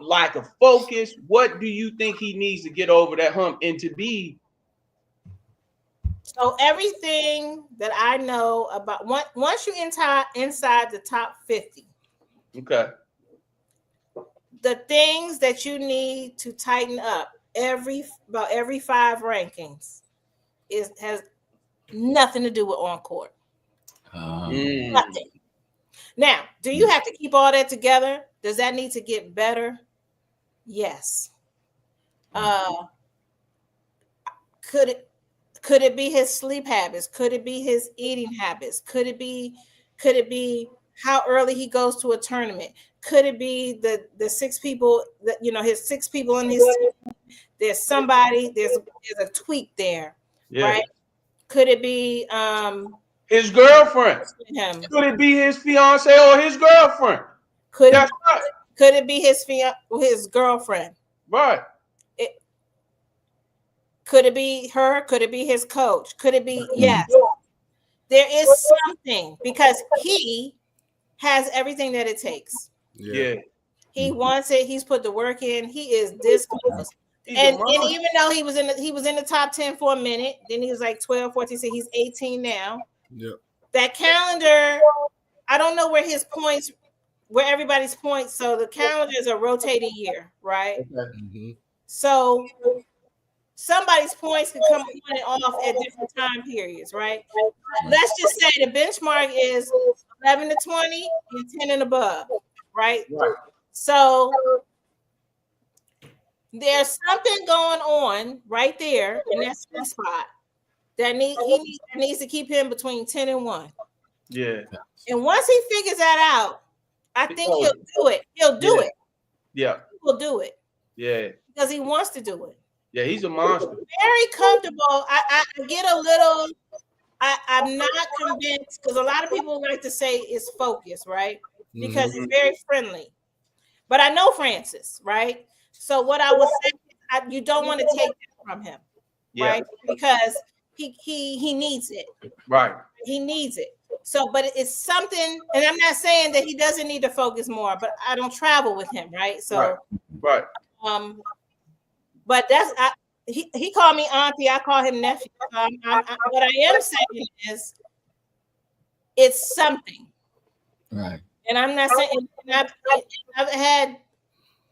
lack of focus? What do you think he needs to get over that hump and to be? So everything that I know about once you inside the top 50, okay, the things that you need to tighten up about every 5 rankings has nothing to do with on court. Nothing. Now, do you have to keep all that together? Does that need to get better? Yes. Could it be his sleep habits? Could it be his eating habits? Could it be how early he goes to a tournament? Could it be the 6 people that his 6 people in his team? There's a tweak there, right? Could it be his girlfriend? Could it be his fiance or his girlfriend? Could it be his girlfriend? Right. Could it be her? Could it be his coach? Could it be? Yes. There is something because he has everything that it takes. Yeah. He wants it. He's put the work in. He is this close. And even though he was in the top 10 for a minute, then he was like 12, 14, so he's 18 now. Yeah. That calendar, I don't know where everybody's points. So the calendar is a rotating year, right? Mm-hmm. So somebody's points can come on and off at different time periods, right? Let's just say the benchmark is 11 to 20 and 10 and above, right? So there's something going on right there in that spot that needs to keep him between 10 and 1. Yeah. And once he figures that out, I think he'll do it. He'll do it. Yeah. He'll do it. Yeah. Because he wants to do it. Yeah, he's a monster. Very comfortable. I get a little. I'm not convinced because a lot of people like to say it's focus, right? Because it's very friendly. But I know Francis, right? So what I would say, you don't want to take that from him, right? Because he needs it. Right. He needs it. So, but it's something, and I'm not saying that he doesn't need to focus more, but I don't travel with him, right? So, right. But he called me auntie. I call him nephew. What I am saying is, it's something, right? And I'm not saying I've had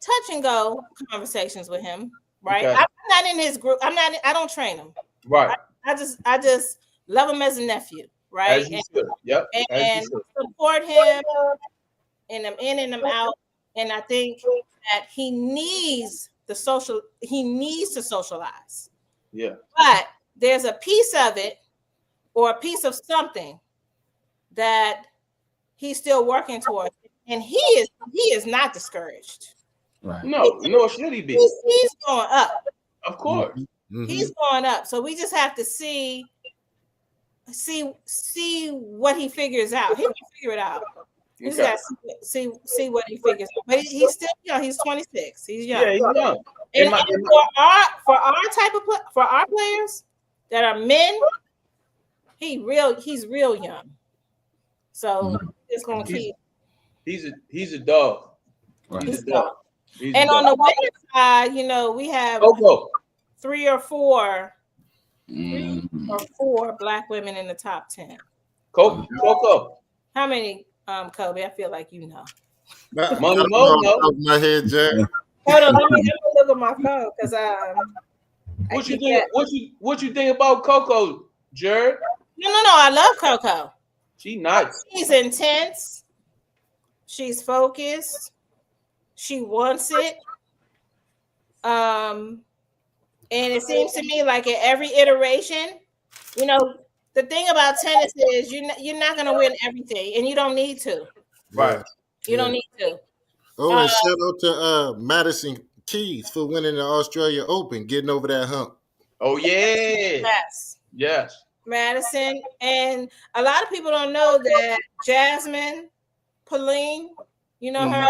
touch and go conversations with him, right? Okay. I'm not in his group. I don't train him, right? I just love him as a nephew, right? As you should. Yep. And support him, and I'm in and I'm out. And I think that he needs to socialize. Yeah. But there's a piece of it or a piece of something that he's still working towards. And he is not discouraged. Right. No, nor should he be. He's going up. Of course. Mm-hmm. He's going up. So we just have to see what he figures out. He can figure it out. We just got to see what he figures out. But he's still young. He's 26. He's young. Yeah, he's young. And for our players that are men, he's real young. So it's gonna keep. He's a dog. Right. He's a dog. And on the women's side, we have 3 or 4 Black women in the top 10. Coco. How many, Kobe? I feel like you know. Money Mo. My head, Jeri. Hold on, let me look at my phone because What you think about Coco, Jared? No. I love Coco. She nice. She's intense. She's focused. She wants it. And it seems to me like at every iteration, the thing about tennis is you're not going to win everything, and you don't need to. Right. You don't need to. Oh, and shout out to Madison Keys for winning the Australia Open, getting over that hump. Oh, yeah. Yes. Madison. And a lot of people don't know that Jasmine Pauline, her?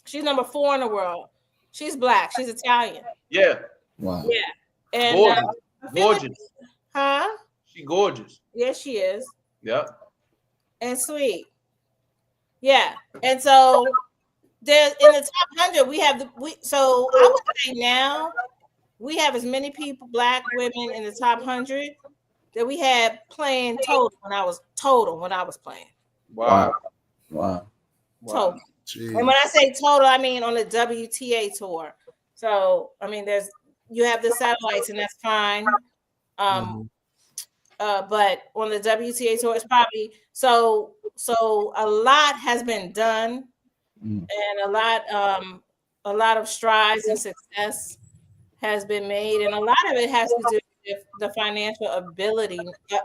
She's number 4 in the world. She's Black. She's Italian. Yeah. Wow. Yeah. And gorgeous. Huh? She gorgeous. Yes, she is. Yeah. And sweet. Yeah. And so There's in the top 100. We have so I would say now we have as many people, black women, in the top 100 that we had playing total when I was playing. Wow. Total. Jeez. And when I say total, I mean on the WTA tour. So I mean, you have the satellites, and that's fine. But on the WTA tour, it's probably so a lot has been done, and a lot of strides and success has been made, and a lot of it has to do with the financial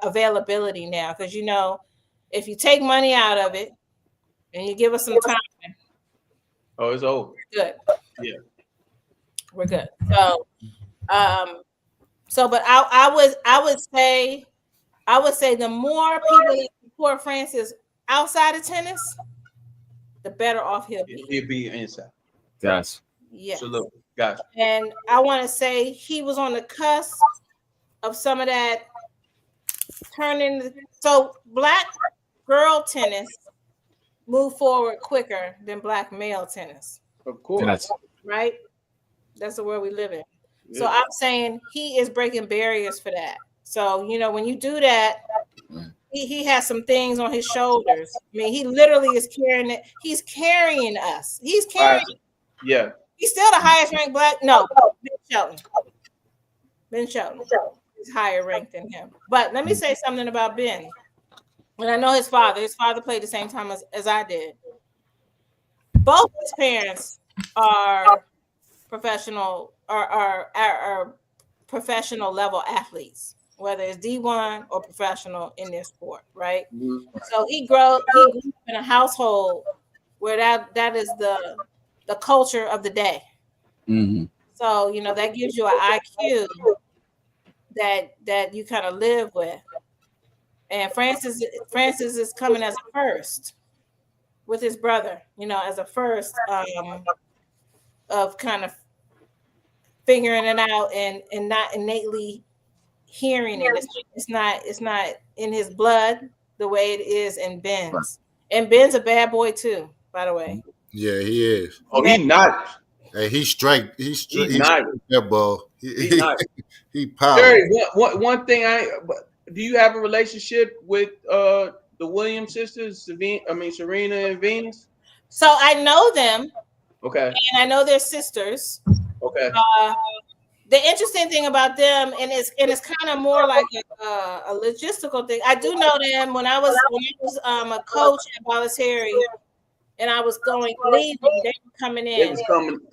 availability now. Because if you take money out of it and you give us some time, it's over. Good. Yeah, we're good. So, but I would say the more people that support Francis outside of tennis, the better off he'll be. He'll be inside. Gotcha. Yes. Absolutely. Gotcha. And I want to say he was on the cusp of some of that turning. So black girl tennis moved forward quicker than black male tennis. Of course. Gotcha. Right? That's the world we live in. Yeah. So I'm saying he is breaking barriers for that. So, when you do that, he has some things on his shoulders. I mean, he literally is carrying it. He's carrying us. He's carrying. Yeah. He's still the highest ranked black. No, Ben Shelton is higher ranked than him. But let me say something about Ben. And I know his father. His father played the same time as I did. Both his parents are professional are professional level athletes, whether it's D1 or professional in their sport, right? Mm-hmm. So he grew up in a household where that is the culture of the day. Mm-hmm. So that gives you an IQ that you kind of live with. And Francis is coming as a first with his brother, as a first of kind of figuring it out and not innately hearing it. It's not in his blood the way it is in Ben's. Right. And Ben's a bad boy too, by the way. Yeah, he is. Oh, he's not. Hey, he's straight. He's not that ball. He power. Jeri, one thing do you have a relationship with the Williams sisters, Serena and Venus? So I know them. Okay. And I know they're sisters. Okay. The interesting thing about them, and it's kind of more like a logistical thing. I do know them when I was a coach at Bollettieri, and I was leaving. They were coming in. They was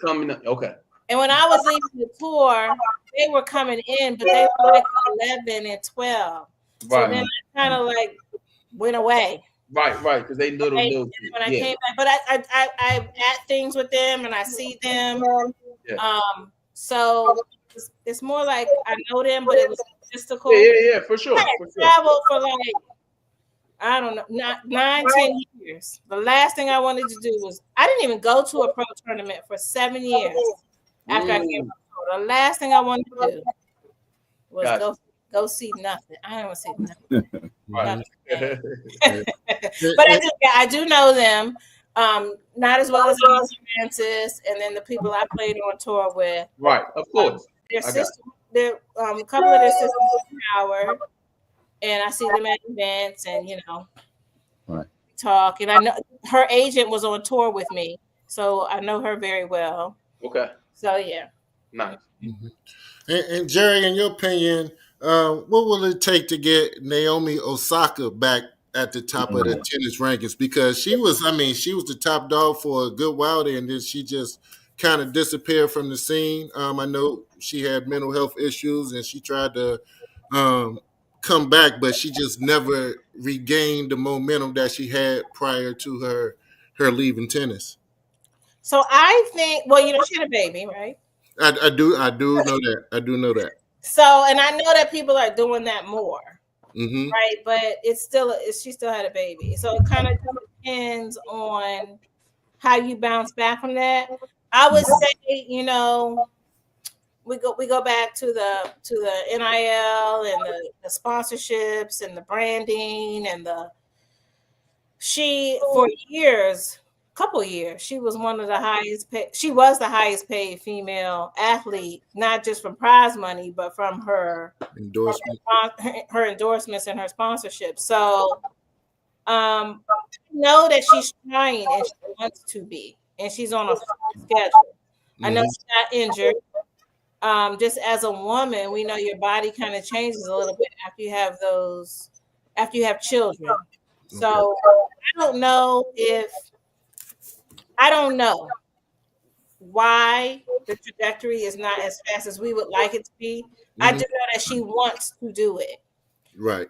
coming. Okay. And when I was leaving the tour, they were coming in, but they were like 11 and 12. Right. So then I kind of like went away. Right, because they little. When I came back, but I at things with them and I see them. Yeah. So it's more like I know them, but it was logistical. Yeah, for sure. I traveled for like I don't know, 9-10 years. The last thing I wanted to do was I didn't even go to a pro tournament for 7 years after I came up. The last thing I wanted to do was go see nothing. I don't want to see nothing. But I do know them. Not as well as Francis, and then the people I played on tour with. Right, of course. Their sister, a couple of their sisters in Howard, and I see them at events, and talk. And I know her agent was on tour with me, so I know her very well. Okay. So yeah. Nice. Mm-hmm. And Jeri, in your opinion, what will it take to get Naomi Osaka back at the top of the tennis rankings? Because she was the top dog for a good while there, and then she just kind of disappeared from the scene. I know she had mental health issues, and she tried to come back, but she just never regained the momentum that she had prior to her leaving tennis. So I think, she had a baby, right? I do know that. I do know that. So, and I know that people are doing that more. Mm-hmm. Right, but she still had a baby, so it kind of depends on how you bounce back from that. I would say, we go back to the NIL and the sponsorships and the branding and for years couple years. She was one of the highest paid. She was the highest paid female athlete, not just from prize money, but from her endorsements and her sponsorship. So I know that she's trying and she wants to be, and she's on a schedule. I know she's not injured. Just as a woman, we know your body kind of changes a little bit after you have children. So I don't know why the trajectory is not as fast as we would like it to be. I do know that she wants to do it. Right.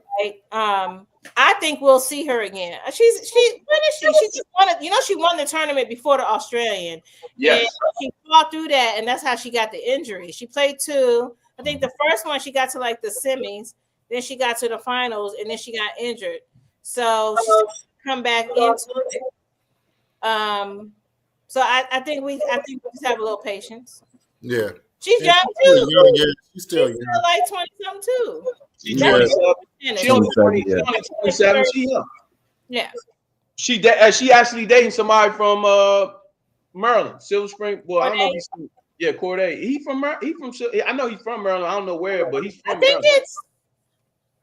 I think we'll see her again. When is she? She just won it. She won the tournament before the Australian. Yes. And she fought through that, and that's how she got the injury. She played 2. I think the first one she got to like the semis, then she got to the finals, and then she got injured. So she's come back into it. So I think we just have a little patience. Yeah. She's young too. Yeah, she's still young. Like 20-something too. She's 27. She only 27. She young. Yeah. She actually dating somebody from Maryland, Silver Spring. Well, I don't know if he's Corday. He from I know he's from Maryland. I don't know where, but he's from Maryland.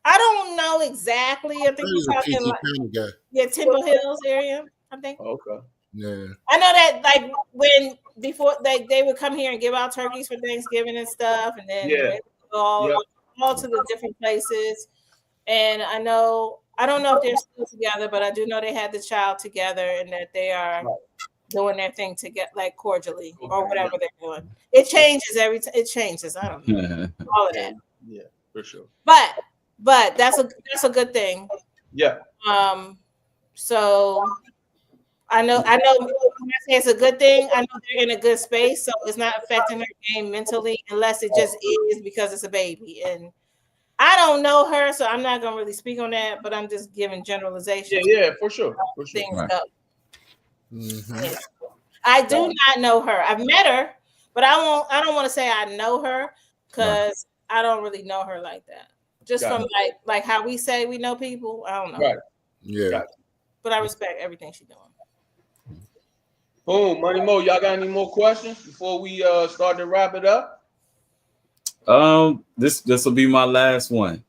I don't know exactly. I think he's talking like Timber Hills area. I think. Okay. Yeah. I know that before they would come here and give out turkeys for Thanksgiving and stuff, and then they would go all to the different places. And I don't know if they're still together, but I do know they had the child together and that they are doing their thing to get like cordially or whatever they're doing. It changes every time. It changes. I don't know all of that. Yeah, for sure. But that's a good thing. Yeah. So I know when I say it's a good thing, I know they're in a good space, so it's not affecting her game mentally unless it just is because it's a baby. And I don't know her, so I'm not gonna really speak on that, but I'm just giving generalizations. Yeah, for sure. Things go. Yeah. I do not know her. I've met her, but I don't want to say I know her because I don't really know her like that. Just from like how we say we know people. I don't know. Right. Yeah. But I respect everything she's doing. Boom, Money Mo. Y'all got any more questions before we start to wrap it up? This will be my last one.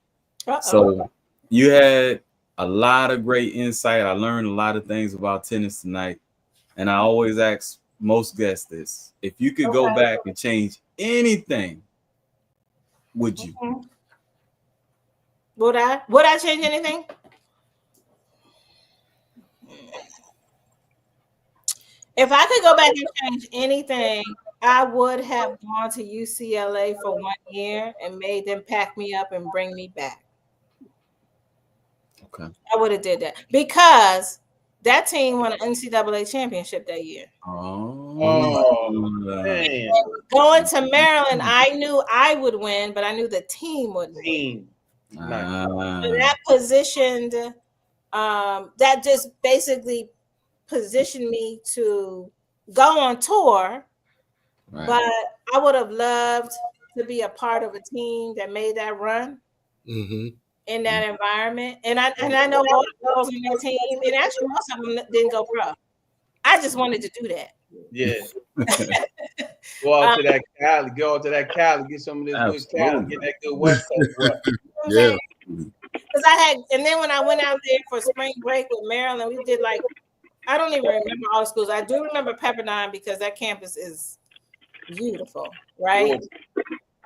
So you had a lot of great insight. I learned a lot of things about tennis tonight, and I always ask most guests this: if you could go back and change anything, would you? Would I change anything? If I could go back and change anything, I would have gone to UCLA for 1 year and made them pack me up and bring me back. Okay. I would have did that because that team won an NCAA championship that year. Man. Going to Maryland, I knew I would win, but I knew the team would win. So that positioned, that just basically positioned me to go on tour, but I would have loved to be a part of a team that made that run in that environment. And I know all the girls on that team, and actually most of them didn't go pro. I just wanted to do that. Yeah. Go out to that Cali, get some of this good Cali, get that good West Coast. Yeah. Because and then when I went out there for spring break with Maryland, we did like, I don't even remember all the schools. I do remember Pepperdine because that campus is beautiful, right?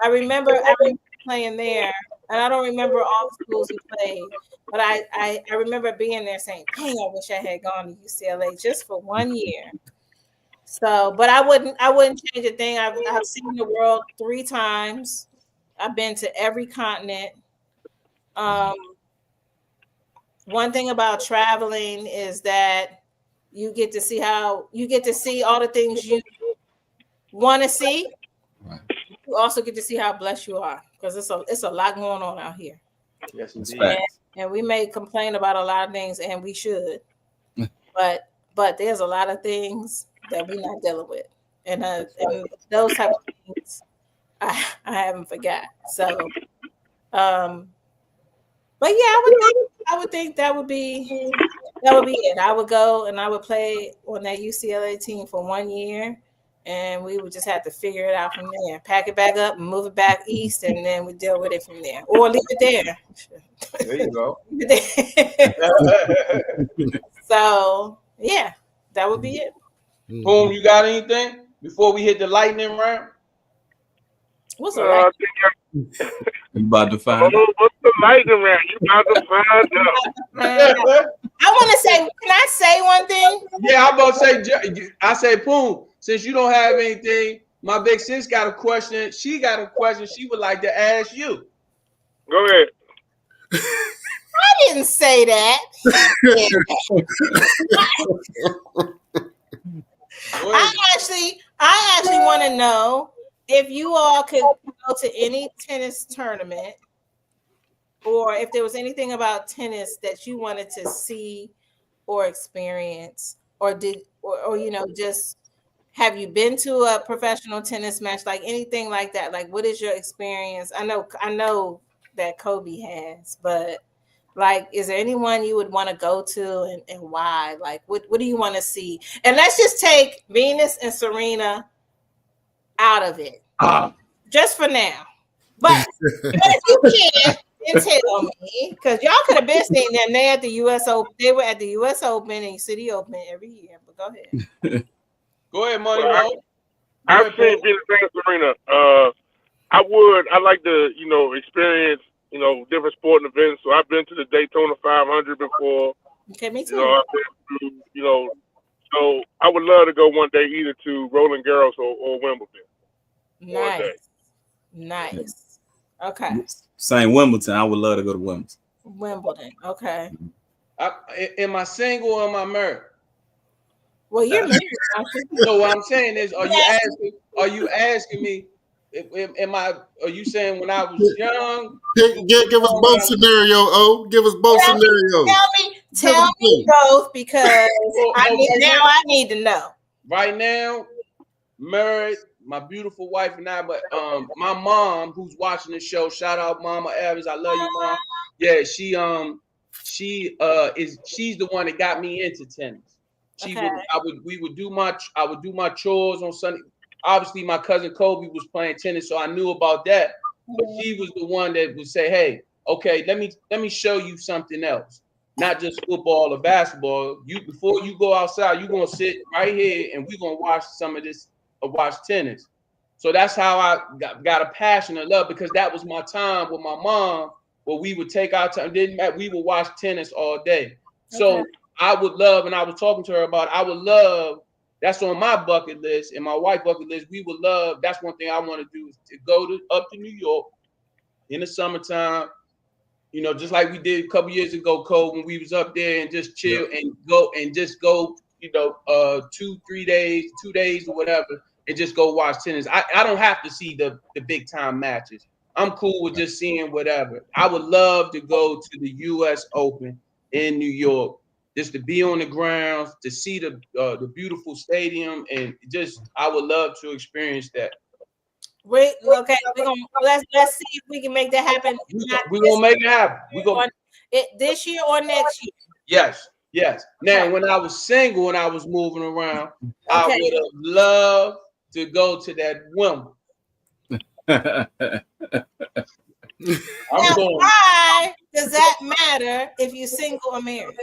I remember playing there, and I don't remember all the schools we played, but I remember being there saying, dang, I wish I had gone to UCLA just for 1 year. So, but I wouldn't change a thing. I've seen the world 3 times. I've been to every continent. One thing about traveling is that you get to see all the things you want to see. Right. You also get to see how blessed you are because it's a lot going on out here. Yes, indeed. And we may complain about a lot of things, and we should, but there's a lot of things that we're not dealing with, and those type of things I haven't forgot. So, but yeah, I would think that would be That would be it. I would go and I would play on that UCLA team for 1 year, and we would just have to figure it out from there. Pack it back up and move it back east, and then we deal with it from there, or leave it there. There you go. So yeah, that would be it. Boom, you got anything before we hit the lightning round? What's the right? You about to find out. What's the lightning round? You about to find out. I want to say, can I say one thing? Yeah, I'm about to say, I say, Poon, since you don't have anything, my big sis got a question. She got a question she would like to ask you. Go ahead. I didn't say that. I actually want to know if you all could go to any tennis tournament, or if there was anything about tennis that you wanted to see or experience, or you know, just have you been to a professional tennis match, like anything like that? Like, what is your experience? I know that Kobe has, but like, is there anyone you would want to go to, and why? Like, what do you want to see? And let's just take Venus and Serena out of it, just for now. But if you can, then tell me, because y'all could have been seeing them. They at the U.S. Open. They were at the U.S. Open and City Open every year. But go ahead. Go ahead, Money Mo. I've seen Venus and Serena. I like to, experience, different sporting events. So I've been to the Daytona 500 before. Okay, me too. I've been to, so I would love to go one day either to Roland Garros or Wimbledon. Nice. Okay. Same Wimbledon. I would love to go to Wimbledon. Wimbledon. Okay. Am I single or am I married? Well, you're married. So what I'm saying is, are you asking me? Are you saying when I was young? Give us both scenarios, O. Give us both scenarios. Tell me both, because I need to know. Right now, married, my beautiful wife and I, but my mom, who's watching the show, shout out Mama Evans, I love you, Mom. Yeah, she's the one that got me into tennis. I would do my chores on Sunday. Obviously, my cousin Kobe was playing tennis, so I knew about that. But she was the one that would say, "Hey, okay, let me show you something else, not just football or basketball. Before you go outside, you're gonna sit right here and we're gonna watch some of this, watch tennis." So that's how I got a passion and love, because that was my time with my mom, where we would take our time. We would watch tennis all day. So I would love, and I was talking to her about, I would love. That's on my bucket list and my wife's bucket list. We would love. That's one thing I want to do, is to go up to New York in the summertime. Just like we did a couple years ago, Cole, when we was up there and just chill and go. 2 days or whatever, and just go watch tennis. I don't have to see the big time matches. I'm cool with just seeing whatever. I would love to go to the U.S. Open in New York, just to be on the grounds, to see the beautiful stadium, and I would love to experience that. Wait, okay, let's see if we can make that happen. We're gonna make it happen. We're gonna this year or next year. Yes. Now, when I was single and I was moving around, I would have loved to go to that Wimbledon. Why does that matter if you're single or married?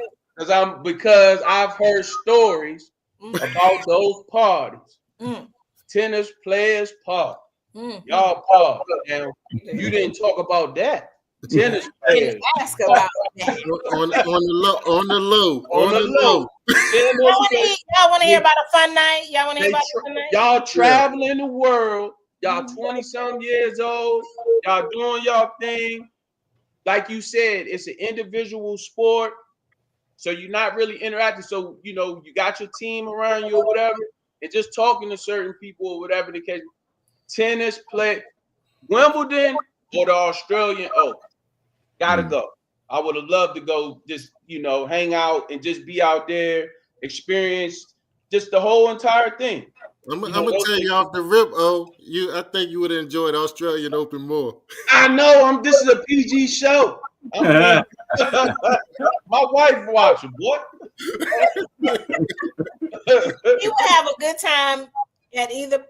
Because I've heard stories about those parties. Tennis players party. Y'all party. Now, you didn't talk about that. Tennis players. Ask about that. On the low. Y'all want to hear about a fun night? Y'all want to hear about a fun night? Y'all traveling the world. Y'all 20-some years old. Y'all doing y'all thing. Like you said, it's an individual sport. So you're not really interacting. So, you got your team around you or whatever, and just talking to certain people or whatever the case. Tennis play, Wimbledon or the Australian Open. Gotta go. I would have loved to go, just, hang out and just be out there, experience just the whole entire thing. I'm gonna tell you off the rip, I think you would have enjoyed Australian Open more. I know. This is a PG show. My wife watching, boy. He would have a good time at either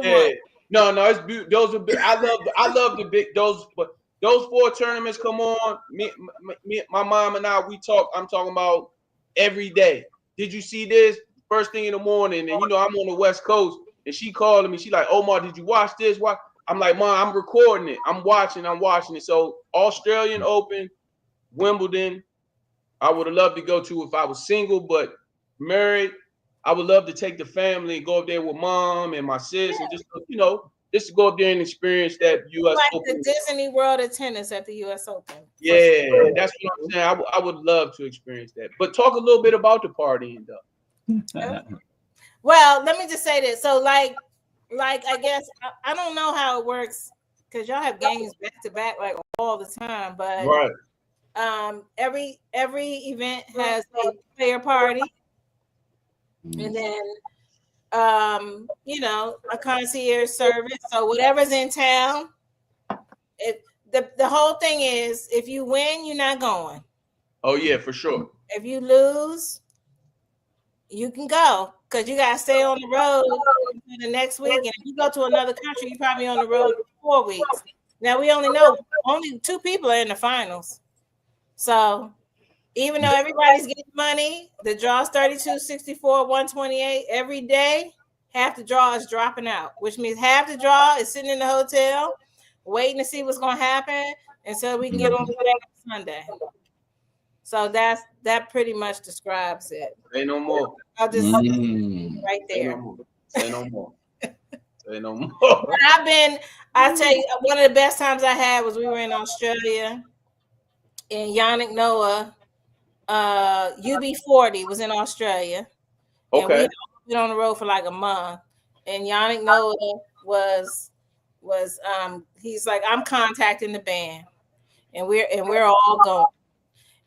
one. No, it's beautiful. Those are big. I love the big those. But those 4 tournaments come on. Me, my mom and I, we talk. I'm talking about every day. Did you see this? First thing in the morning, and I'm on the West Coast, and she calling me. She like, Omar, did you watch this? What? I'm like, Mom, I'm recording it. I'm watching it. So Australian Open, Wimbledon, I would have loved to go to if I was single, but married, I would love to take the family and go up there with Mom and my sis, and just to go up there and experience that U.S. Like Open. the Disney World of tennis at the U.S. Open. Yeah, sure. That's what I'm saying. I would love to experience that. But talk a little bit about the partying, though. Well, let me just say this. So, like I guess I don't know how it works because y'all have games back to back like all the time. But right. Every event has a player party, and then a concierge service. So whatever's in town. The whole thing is, if you win, you're not going. Oh yeah, for sure. If you lose, you can go because you gotta stay on the road for the next week. And if you go to another country, you're probably on the road for 4 weeks. Now we only know 2 people are in the finals. So even though everybody's getting money, the draw's 32, 64, 128 every day. Half the draw is dropping out, which means half the draw is sitting in the hotel, waiting to see what's going to happen, and so we can get on the Sunday. So that pretty much describes it. Say no more. I'll just right there. Say no more. Say no more. I tell you, one of the best times I had was we were in Australia, and Yannick Noah, UB40 was in Australia. Okay. And we had been on the road for like a month, and Yannick Noah was he's like, I'm contacting the band, and we're all going,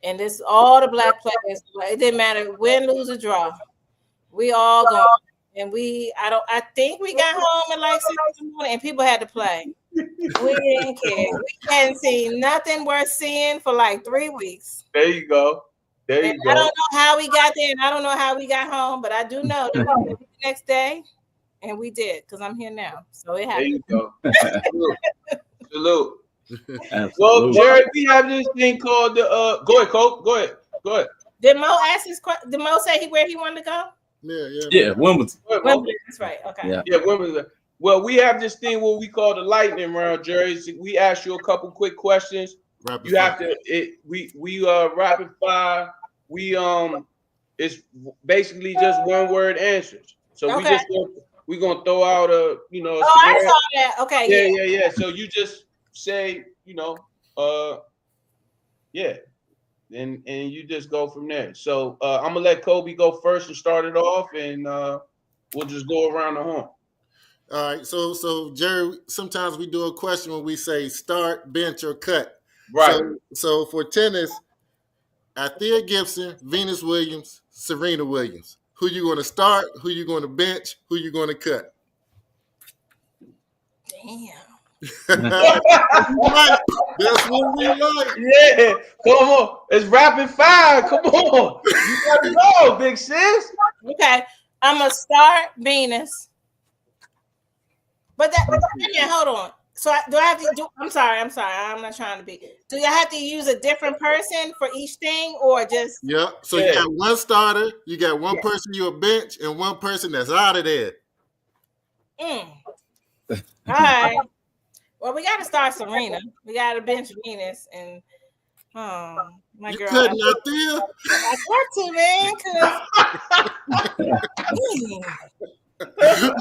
and this all the black players. It didn't matter win, lose, or draw, we all going, and I think we got home at like 6 in the morning, and people had to play. We didn't care. We hadn't seen nothing worth seeing for like 3 weeks. There you go. I don't know how we got there, and I don't know how we got home, but I do know that we did the next day, and we did because I'm here now. So it happened. There you go. Salute. Well, Jerry, we have this thing called the go ahead, Coach. Go ahead. Did Mo ask his question? Did Mo say where he wanted to go? Yeah, Wimbledon. Wimbledon, that's right. Okay. Yeah, Wimbledon. Well, we have this thing what we call the lightning round, Jerry. So we ask you a couple quick questions. You have to we rapid fire. It's basically just one word answers. So we're gonna throw out a I saw that. Okay. Yeah. So you just say, and you just go from there. So I'm gonna let Kobe go first and start it off, and we'll just go around the horn. All right. So Jerry, sometimes we do a question when we say start, bench, or cut. Right. So for tennis, Althea Gibson, Venus Williams, Serena Williams. Who you going to start? Who you going to bench? Who you going to cut? Damn. That's what we like. Yeah, come on. It's rapid fire. Come on. You gotta go, big sis. Okay. I'm going to start Venus. But hold on. So do I have to do? I'm sorry. I'm not trying to be. Do you have to use a different person for each thing, or just? Yeah. So you got one starter, you got one person you a bench, and one person that's out of there. All right. Well, we got to start Serena. We got to bench Venus, and my girl. Couldn't Althea? I got to, man, because.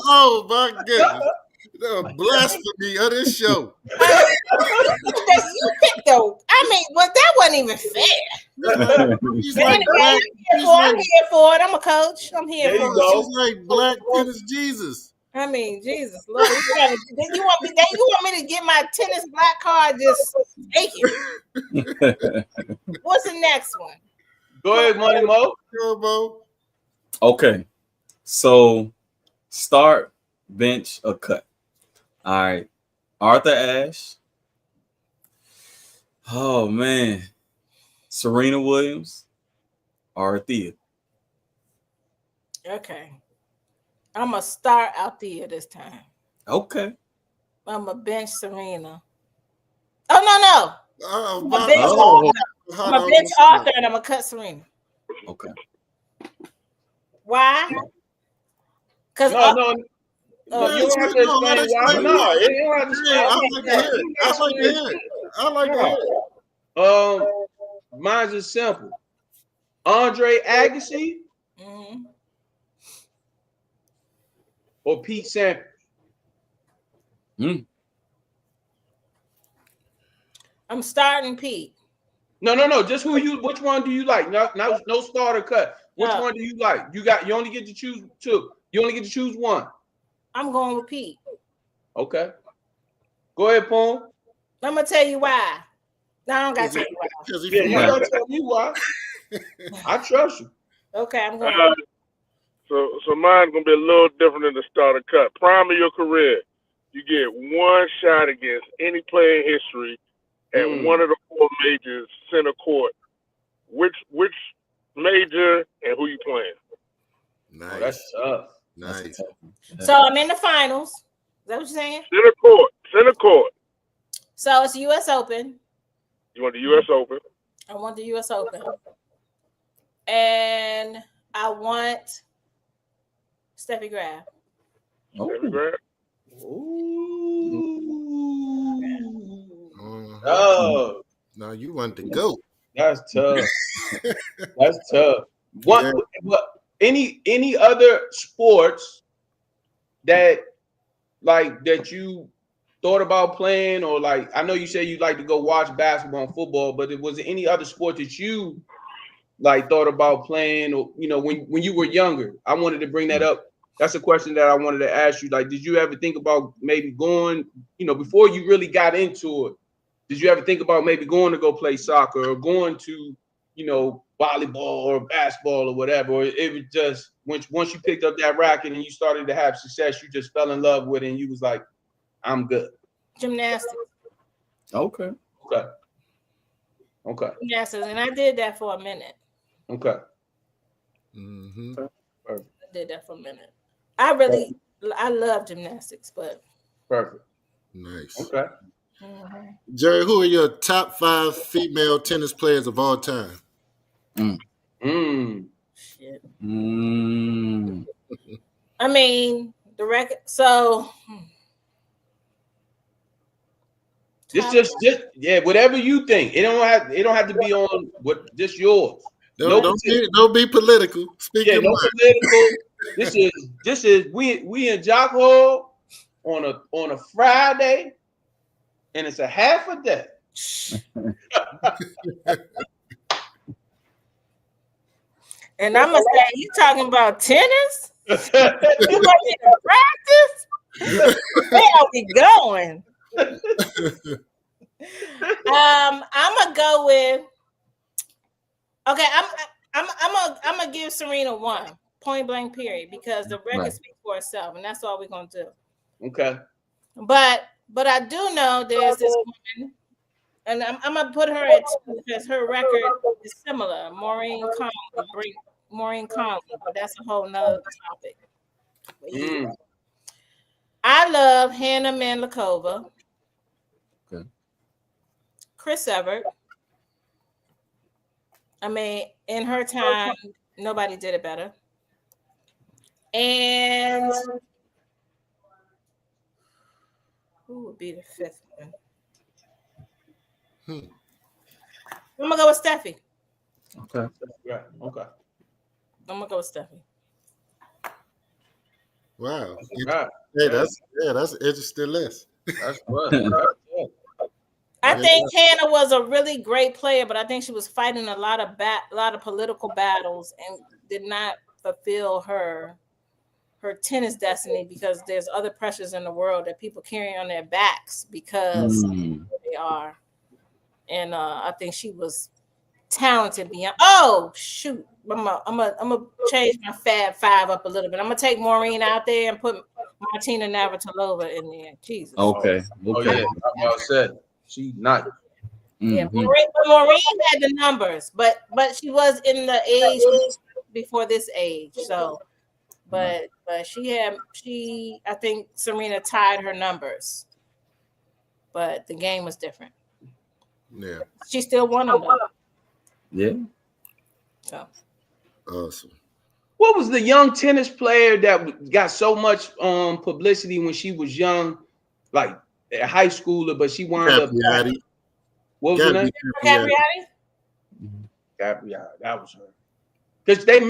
Oh my goodness. The blasphemy of this show. You picked though. I mean, that wasn't even fair. I'm here for it. I'm a coach. I'm here for it. She's like black tennis Jesus. I mean, Jesus, Lord. You want me to get my tennis black card? Just take it. What's the next one? Go ahead, Money Mo. Go, Mo. Okay. So start, bench, or cut. All right. Arthur Ashe. Oh, man. Serena Williams or Althea? Okay. I'm gonna start out there this time. Okay. I'm gonna bench Serena. Oh no. Oh, I'm gonna bench Arthur and I'm gonna cut Serena. Okay. Why? Because you don't have to explain why. No, you don't have to explain. I like to hear. Mine's is simple. Andre Agassi or Pete Sampras. I'm starting Pete. No. Just which one do you like? No starter cut. Which one do you like? You only get to choose two. You only get to choose one. I'm going with Pete. Okay. Go ahead, Poon. I'm gonna tell you why. No, I don't gotta tell you why. Yeah, you gotta tell me why. I trust you. Okay, I'm going. So mine's gonna be a little different than the starter cut. Prime of your career, you get one shot against any player in history at one of the 4 majors, center court. Which major and who you playing? Nice. Oh, that's tough. Nice. So I'm in the finals. Is that what you're saying? Center court. So it's U.S. Open. You want the U.S. Open? I want the U.S. Open. And I want Steffi Graf. Steffi Graf? Oh. No, you want to go. That's tough. That's tough. What any other sports that you thought about playing, or like, I know you said you like to go watch basketball and football, but was there any other sport that you like thought about playing, or when you were younger? I wanted to bring that up. That's a question that I wanted to ask you. Like, did you ever think about maybe going, before you really got into it, did you ever think about maybe going to go play soccer or going to, volleyball or basketball or whatever? Or it was just once you picked up that racket and you started to have success, you just fell in love with it and you was like, I'm good. Gymnastics. Okay. Gymnastics, and I did that for a minute. Okay. I did that for a minute. I love gymnastics, but perfect. Nice. Okay. Jeri, who are your top 5 female tennis players of all time? Shit. I mean, the record. So just whatever you think. It don't have to be on what just yours. Don't be political. No political. This is we in Jock Hall on a Friday, and it's a half a day. And I'm gonna say, you talking about tennis? You want me to practice? Where are we going? I'm gonna go with. Okay, I'm gonna give Serena 1 point blank period, because the record speaks for itself, and that's all we're gonna do. Okay. But I do know there's this woman, and I'm gonna put her at 2 because her record is similar. Maureen Conley, but that's a whole nother topic. I love Hannah Mandlikova. Okay. Chris Evert. I mean, in her time, nobody did it better. And who would be the 5th one? I'm gonna go with Steffi. Okay. Okay. I'm gonna go with Steffi. Wow. Right. Hey, that's an interesting list. That's what. I think Hannah was a really great player, but I think she was fighting a lot of political battles and did not fulfill her tennis destiny, because there's other pressures in the world that people carry on their backs because they are. And I think she was talented beyond. Oh shoot! I'm gonna change my Fab 5 up a little bit. I'm gonna take Maureen out there and put Martina Navratilova in there. Jesus. Okay. Oh yeah, I said she not. Yeah, Maureen had the numbers, but she was in the age before this age. So but I think Serena tied her numbers, but the game was different. Yeah, she still won them though. Yeah. So awesome. What was the young tennis player that got so much publicity when she was young, like a high schooler, but she wound up. What was her name? Capriati? Capriati, that was her. Because they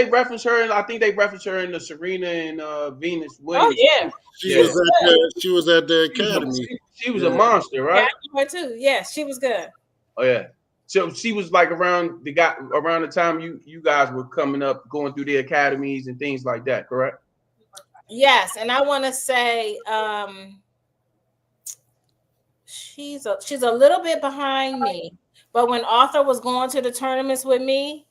reference her, and I think they reference her in the Serena and Venus Williams. Oh yeah, she was at the academy. She was a monster, right? Yeah, I know her too. Yes, she was good. Oh yeah. So she was like around the time you guys were coming up, going through the academies and things like that, correct? Yes, and I want to say she's a little bit behind me, but when Arthur was going to the tournaments with me,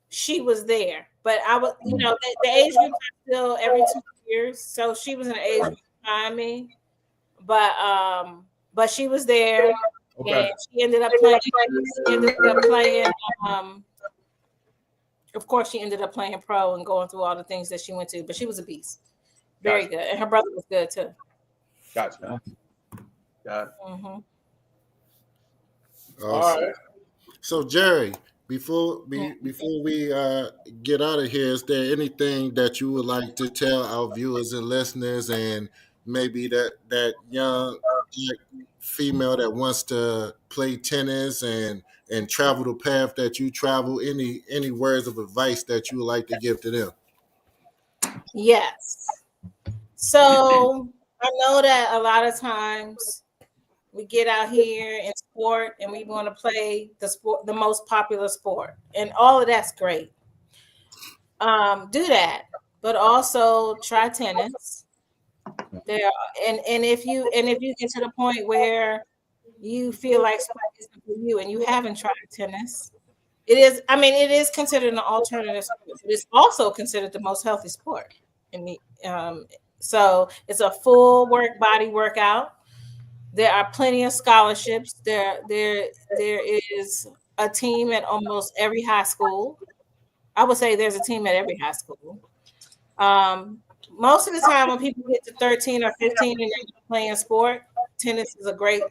she was there. But I was, the age group is still every 2 years, so she was an age group behind me. But she was there. Okay. And she ended up playing. Of course, she ended up playing pro and going through all the things that she went to. But she was a beast, very good, and her brother was good too. Gotcha. Got it. Mm-hmm. Awesome. All right. So Jeri, before we get out of here, is there anything that you would like to tell our viewers and listeners, and maybe that young female that wants to play tennis and travel the path that you travel? Any words of advice that you would like to give to them? Yes. So I know that a lot of times we get out here in sport and we want to play the most popular sport, and all of that's great. Do that, but also try tennis. There and if you get to the point where you feel like sport isn't for you and you haven't tried tennis, it is considered an alternative sport, but it's also considered the most healthy sport. So it's a full body workout. There are plenty of scholarships. There is a team at almost every high school. I would say there's a team at every high school. Most of the time when people get to 13 or 15 and they're playing sport, tennis is a great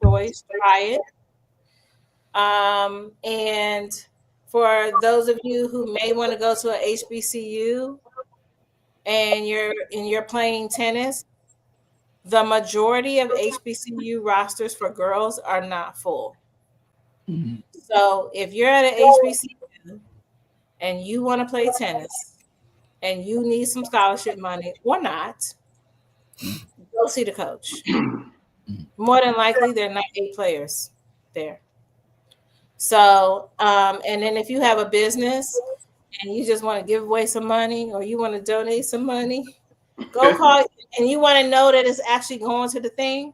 choice. Try it. And for those of you who may want to go to a HBCU and you're playing tennis, the majority of HBCU rosters for girls are not full. Mm-hmm. So if you're at an HBCU and you want to play tennis and you need some scholarship money or not, go see the coach. More than likely, there are not 8 players there. So, and then if you have a business and you just want to give away some money or you want to donate some money, go call, and you want to know that it's actually going to the thing,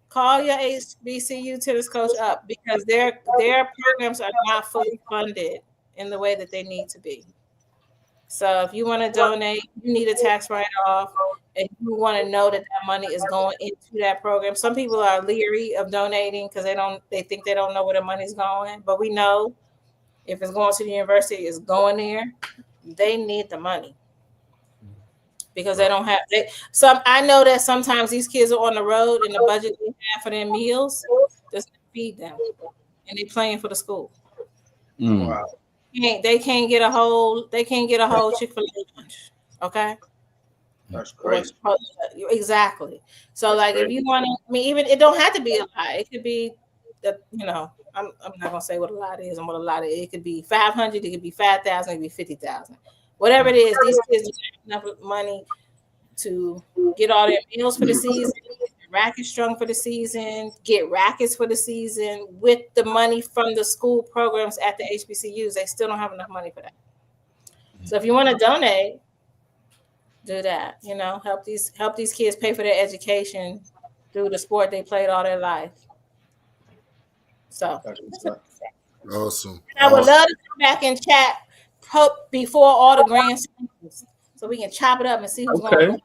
call your HBCU tennis coach up, because their programs are not fully funded in the way that they need to be. So if you want to donate, you need a tax write-off, and you want to know that money is going into that program. Some people are leery of donating because they think they don't know where the money's going. But we know if it's going to the university, it's going there. They need the money because they don't have. I know that sometimes these kids are on the road and the budget they have for their meals doesn't feed them, and they're playing for the school. Wow. They can't get a whole Chick-fil-A lunch. Okay. That's crazy. Exactly. So like if you want to, even it don't have to be a lot. It could be I'm not gonna say what a lot is and what a lot is. It could be 500, it could be 5,000, it could be 50,000. Whatever it is, these kids don't have enough money to get all their meals for the season, get rackets strung for the season, get rackets for the season. With the money from the school programs at the HBCUs, they still don't have enough money for that. So if you want to donate, do that. Help these kids pay for their education through the sport they played all their life. So awesome. And I would love to come back and chat before all the grand slams, so we can chop it up and see who's going.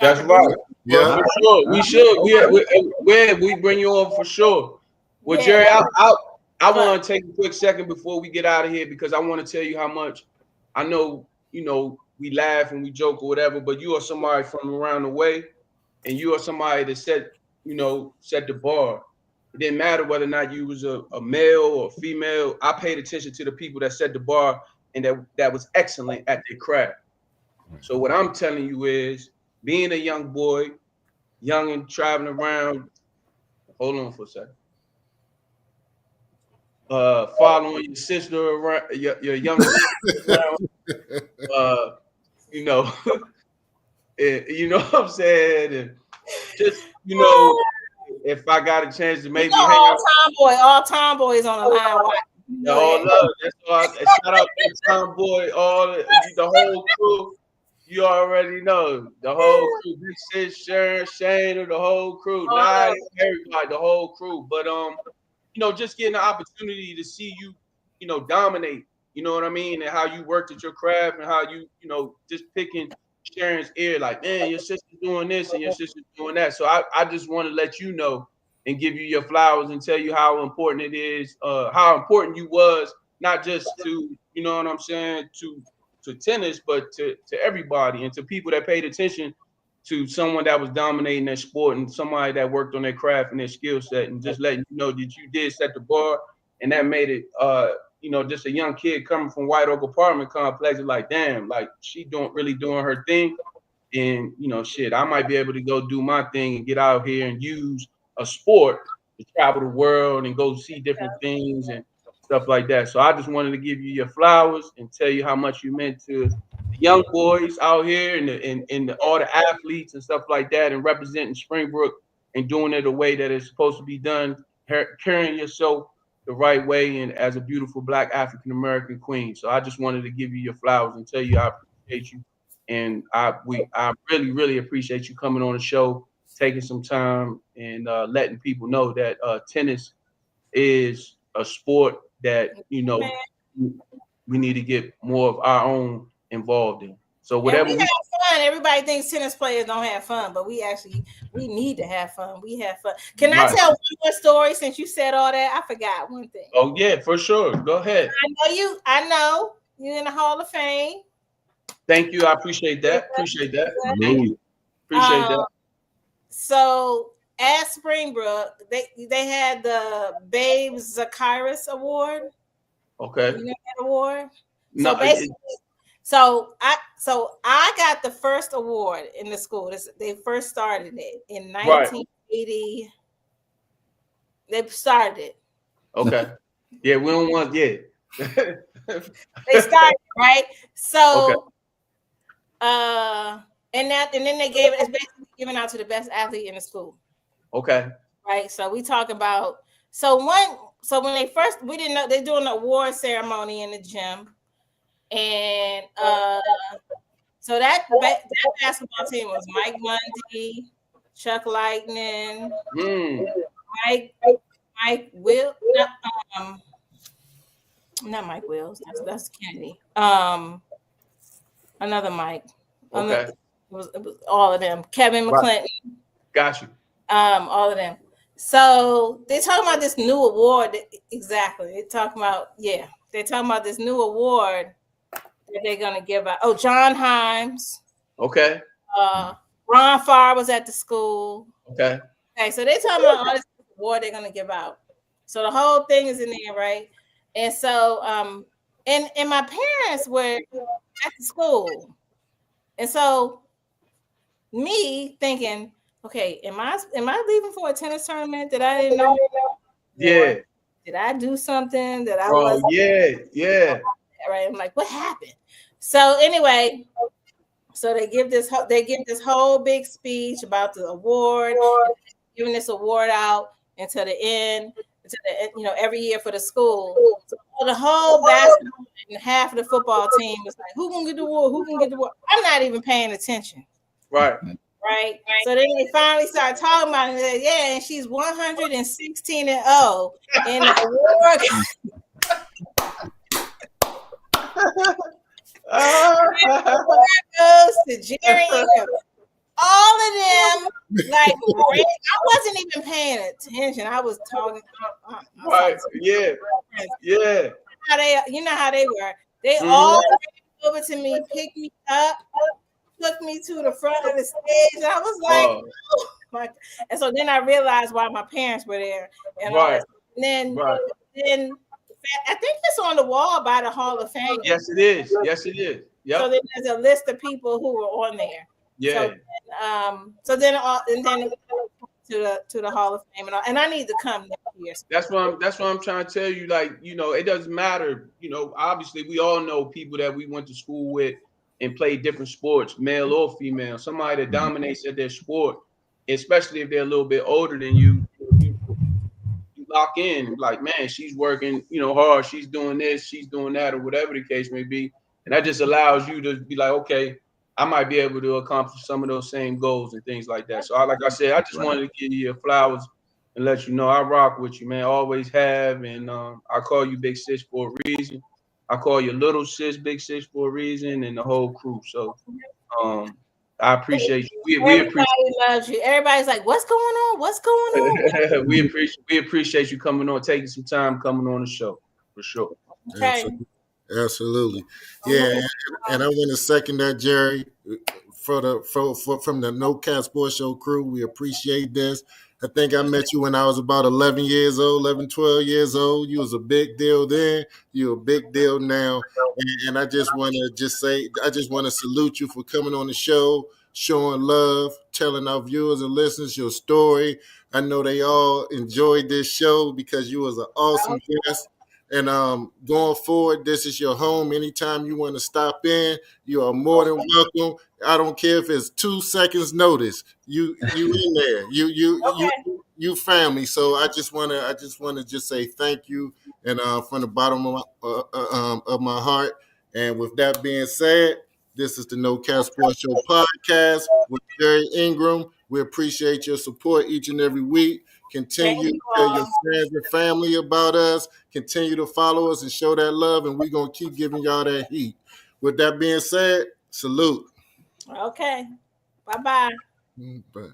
That's right. Yeah, for sure. We should. We bring you on for sure. Well, yeah. Jeri, I want to take a quick second before we get out of here, because I want to tell you how much I know. we laugh and we joke or whatever, but you are somebody from around the way, and you are somebody that set the bar. It didn't matter whether or not you was a male or female. I paid attention to the people that set the bar and that was excellent at their craft. So what I'm telling you is, being a young boy, young and traveling around. Hold on for a second. Following your sister around, your younger sister around. You know, you know what I'm saying? And just, if I got a chance to maybe hang out. All tomboys on the line. All love. That's all. Shout out to Tomboy, all the whole crew. You already know the whole crew. Big Sis, Sharon, Shana, the whole crew. Not everybody, the whole crew. But just getting the opportunity to see you, dominate. You know what I mean? And how you worked at your craft and how you, just picking Sharon's ear, like, man, your sister's doing this and your sister's doing that. So I just want to let you know and give you your flowers and tell you how important it is, how important you was, not just to, you know what I'm saying, to tennis, but to everybody and to people that paid attention to someone that was dominating their sport and somebody that worked on their craft and their skill set, and just letting you know that you did set the bar, and that made it, just a young kid coming from White Oak apartment complex, like, damn, like she really doing her thing, and shit, I might be able to go do my thing and get out here and use a sport to travel the world and go see different things and stuff like that. So I just wanted to give you your flowers and tell you how much you meant to the young boys out here and all the athletes and stuff like that, and representing Springbrook and doing it the way that it's supposed to be done, carrying yourself the right way and as a beautiful Black African American queen. So I just wanted to give you your flowers and tell you I appreciate you, and I really, really appreciate you coming on the show, taking some time and letting people know that tennis is a sport that we need to get more of our own involved in. So whatever we have fun. Everybody thinks tennis players don't have fun, but we need to have fun. We have fun. Can I tell one more story since you said all that? I forgot one thing. Oh yeah, for sure. Go ahead. I know you in the Hall of Fame. Thank you. I appreciate that. Appreciate that. Appreciate that. So at Springbrook, they had the Babe Zakiris Award. Okay. You know that award? No, so basically, so I got the first award in the school. They first started it in 1980. Right. They started it. Okay. Yeah, we don't want they started, right? So and then they gave it's basically given out to the best athlete in the school. Okay. Right. So we talk about when they first, we didn't know they're doing an award ceremony in the gym. And so that basketball team was Mike Mundy, Chuck Lightning, Mike Will, not Mike Wills, that's Kennedy. Another Mike. Okay. It was all of them. Kevin McClinton. Got you. All of them. So they're talking about this new award. Exactly. They're talking about this new award that they're gonna give out. Oh, John Himes. Okay. Ron Farr was at the school. Okay. Okay, so they're talking about all this award they're gonna give out. So the whole thing is in there, right? And so and my parents were at the school. And so me thinking, okay, am I leaving for a tennis tournament that I didn't know? Yeah. Did I do something that I was? Yeah. Right. I'm like, what happened? So anyway, so they give this whole big speech about the award, giving this award out until the end, every year for the school. So the whole basketball and half of the football team was like, who can get the award? Who can get the award? I'm not even paying attention. Right. So then they finally started talking about it. And yeah, and she's 116-0 in the award. Goes to Jeri Ingram. All of them, like, I wasn't even paying attention. I was talking. Right. Yeah. You know how they were. They all over to me, picked me up, took me to the front of the stage. And I was like, oh my. And so then I realized why my parents were there. And all that. And then I think it's on the wall by the Hall of Fame. Yes, it is. Yes, it is. Yep. So then there's a list of people who were on there. Yeah. So then to the Hall of Fame, and I need to come next year. That's what I'm trying to tell you. Like, you know, it doesn't matter. You know, obviously we all know people that we went to school with and played different sports, male or female. Somebody that dominates at their sport, especially if they're a little bit older than you, you lock in. Like, man, she's working, you know, hard. She's doing this, she's doing that, or whatever the case may be. And that just allows you to be like, okay, I might be able to accomplish some of those same goals and things like that. So, like I said, I just wanted to give you your flowers and let you know I rock with you, man. Always have. And I call you Big Sis for a reason. I call you Little Sis, Big Sis for a reason, and the whole crew. So I appreciate you. Everybody loves you. Everybody's like, what's going on? What's going on? we appreciate you coming on, taking some time coming on the show, for sure. Okay. Absolutely. Yeah, and I want to second that, Jeri, from the No Cap Sports Show crew. We appreciate this. I think I met you when I was about 11 years old, 11, 12 years old. You was a big deal then. You're a big deal now. And I just want to salute you for coming on the show, showing love, telling our viewers and listeners your story. I know they all enjoyed this show because you was an awesome guest. And going forward, this is your home. Anytime you want to stop in, you are more than welcome. I don't care if it's 2 seconds notice. You in there. You family. So I just want to just say thank you, and from the bottom of my heart. And with that being said, this is the No Cap Sports Show podcast with Jeri Ingram. We appreciate your support each and every week. Continue to tell your friends and family about us. Continue to follow us and show that love, and we're going to keep giving y'all that heat. With that being said, salute. Okay. Bye-bye. Bye. Right.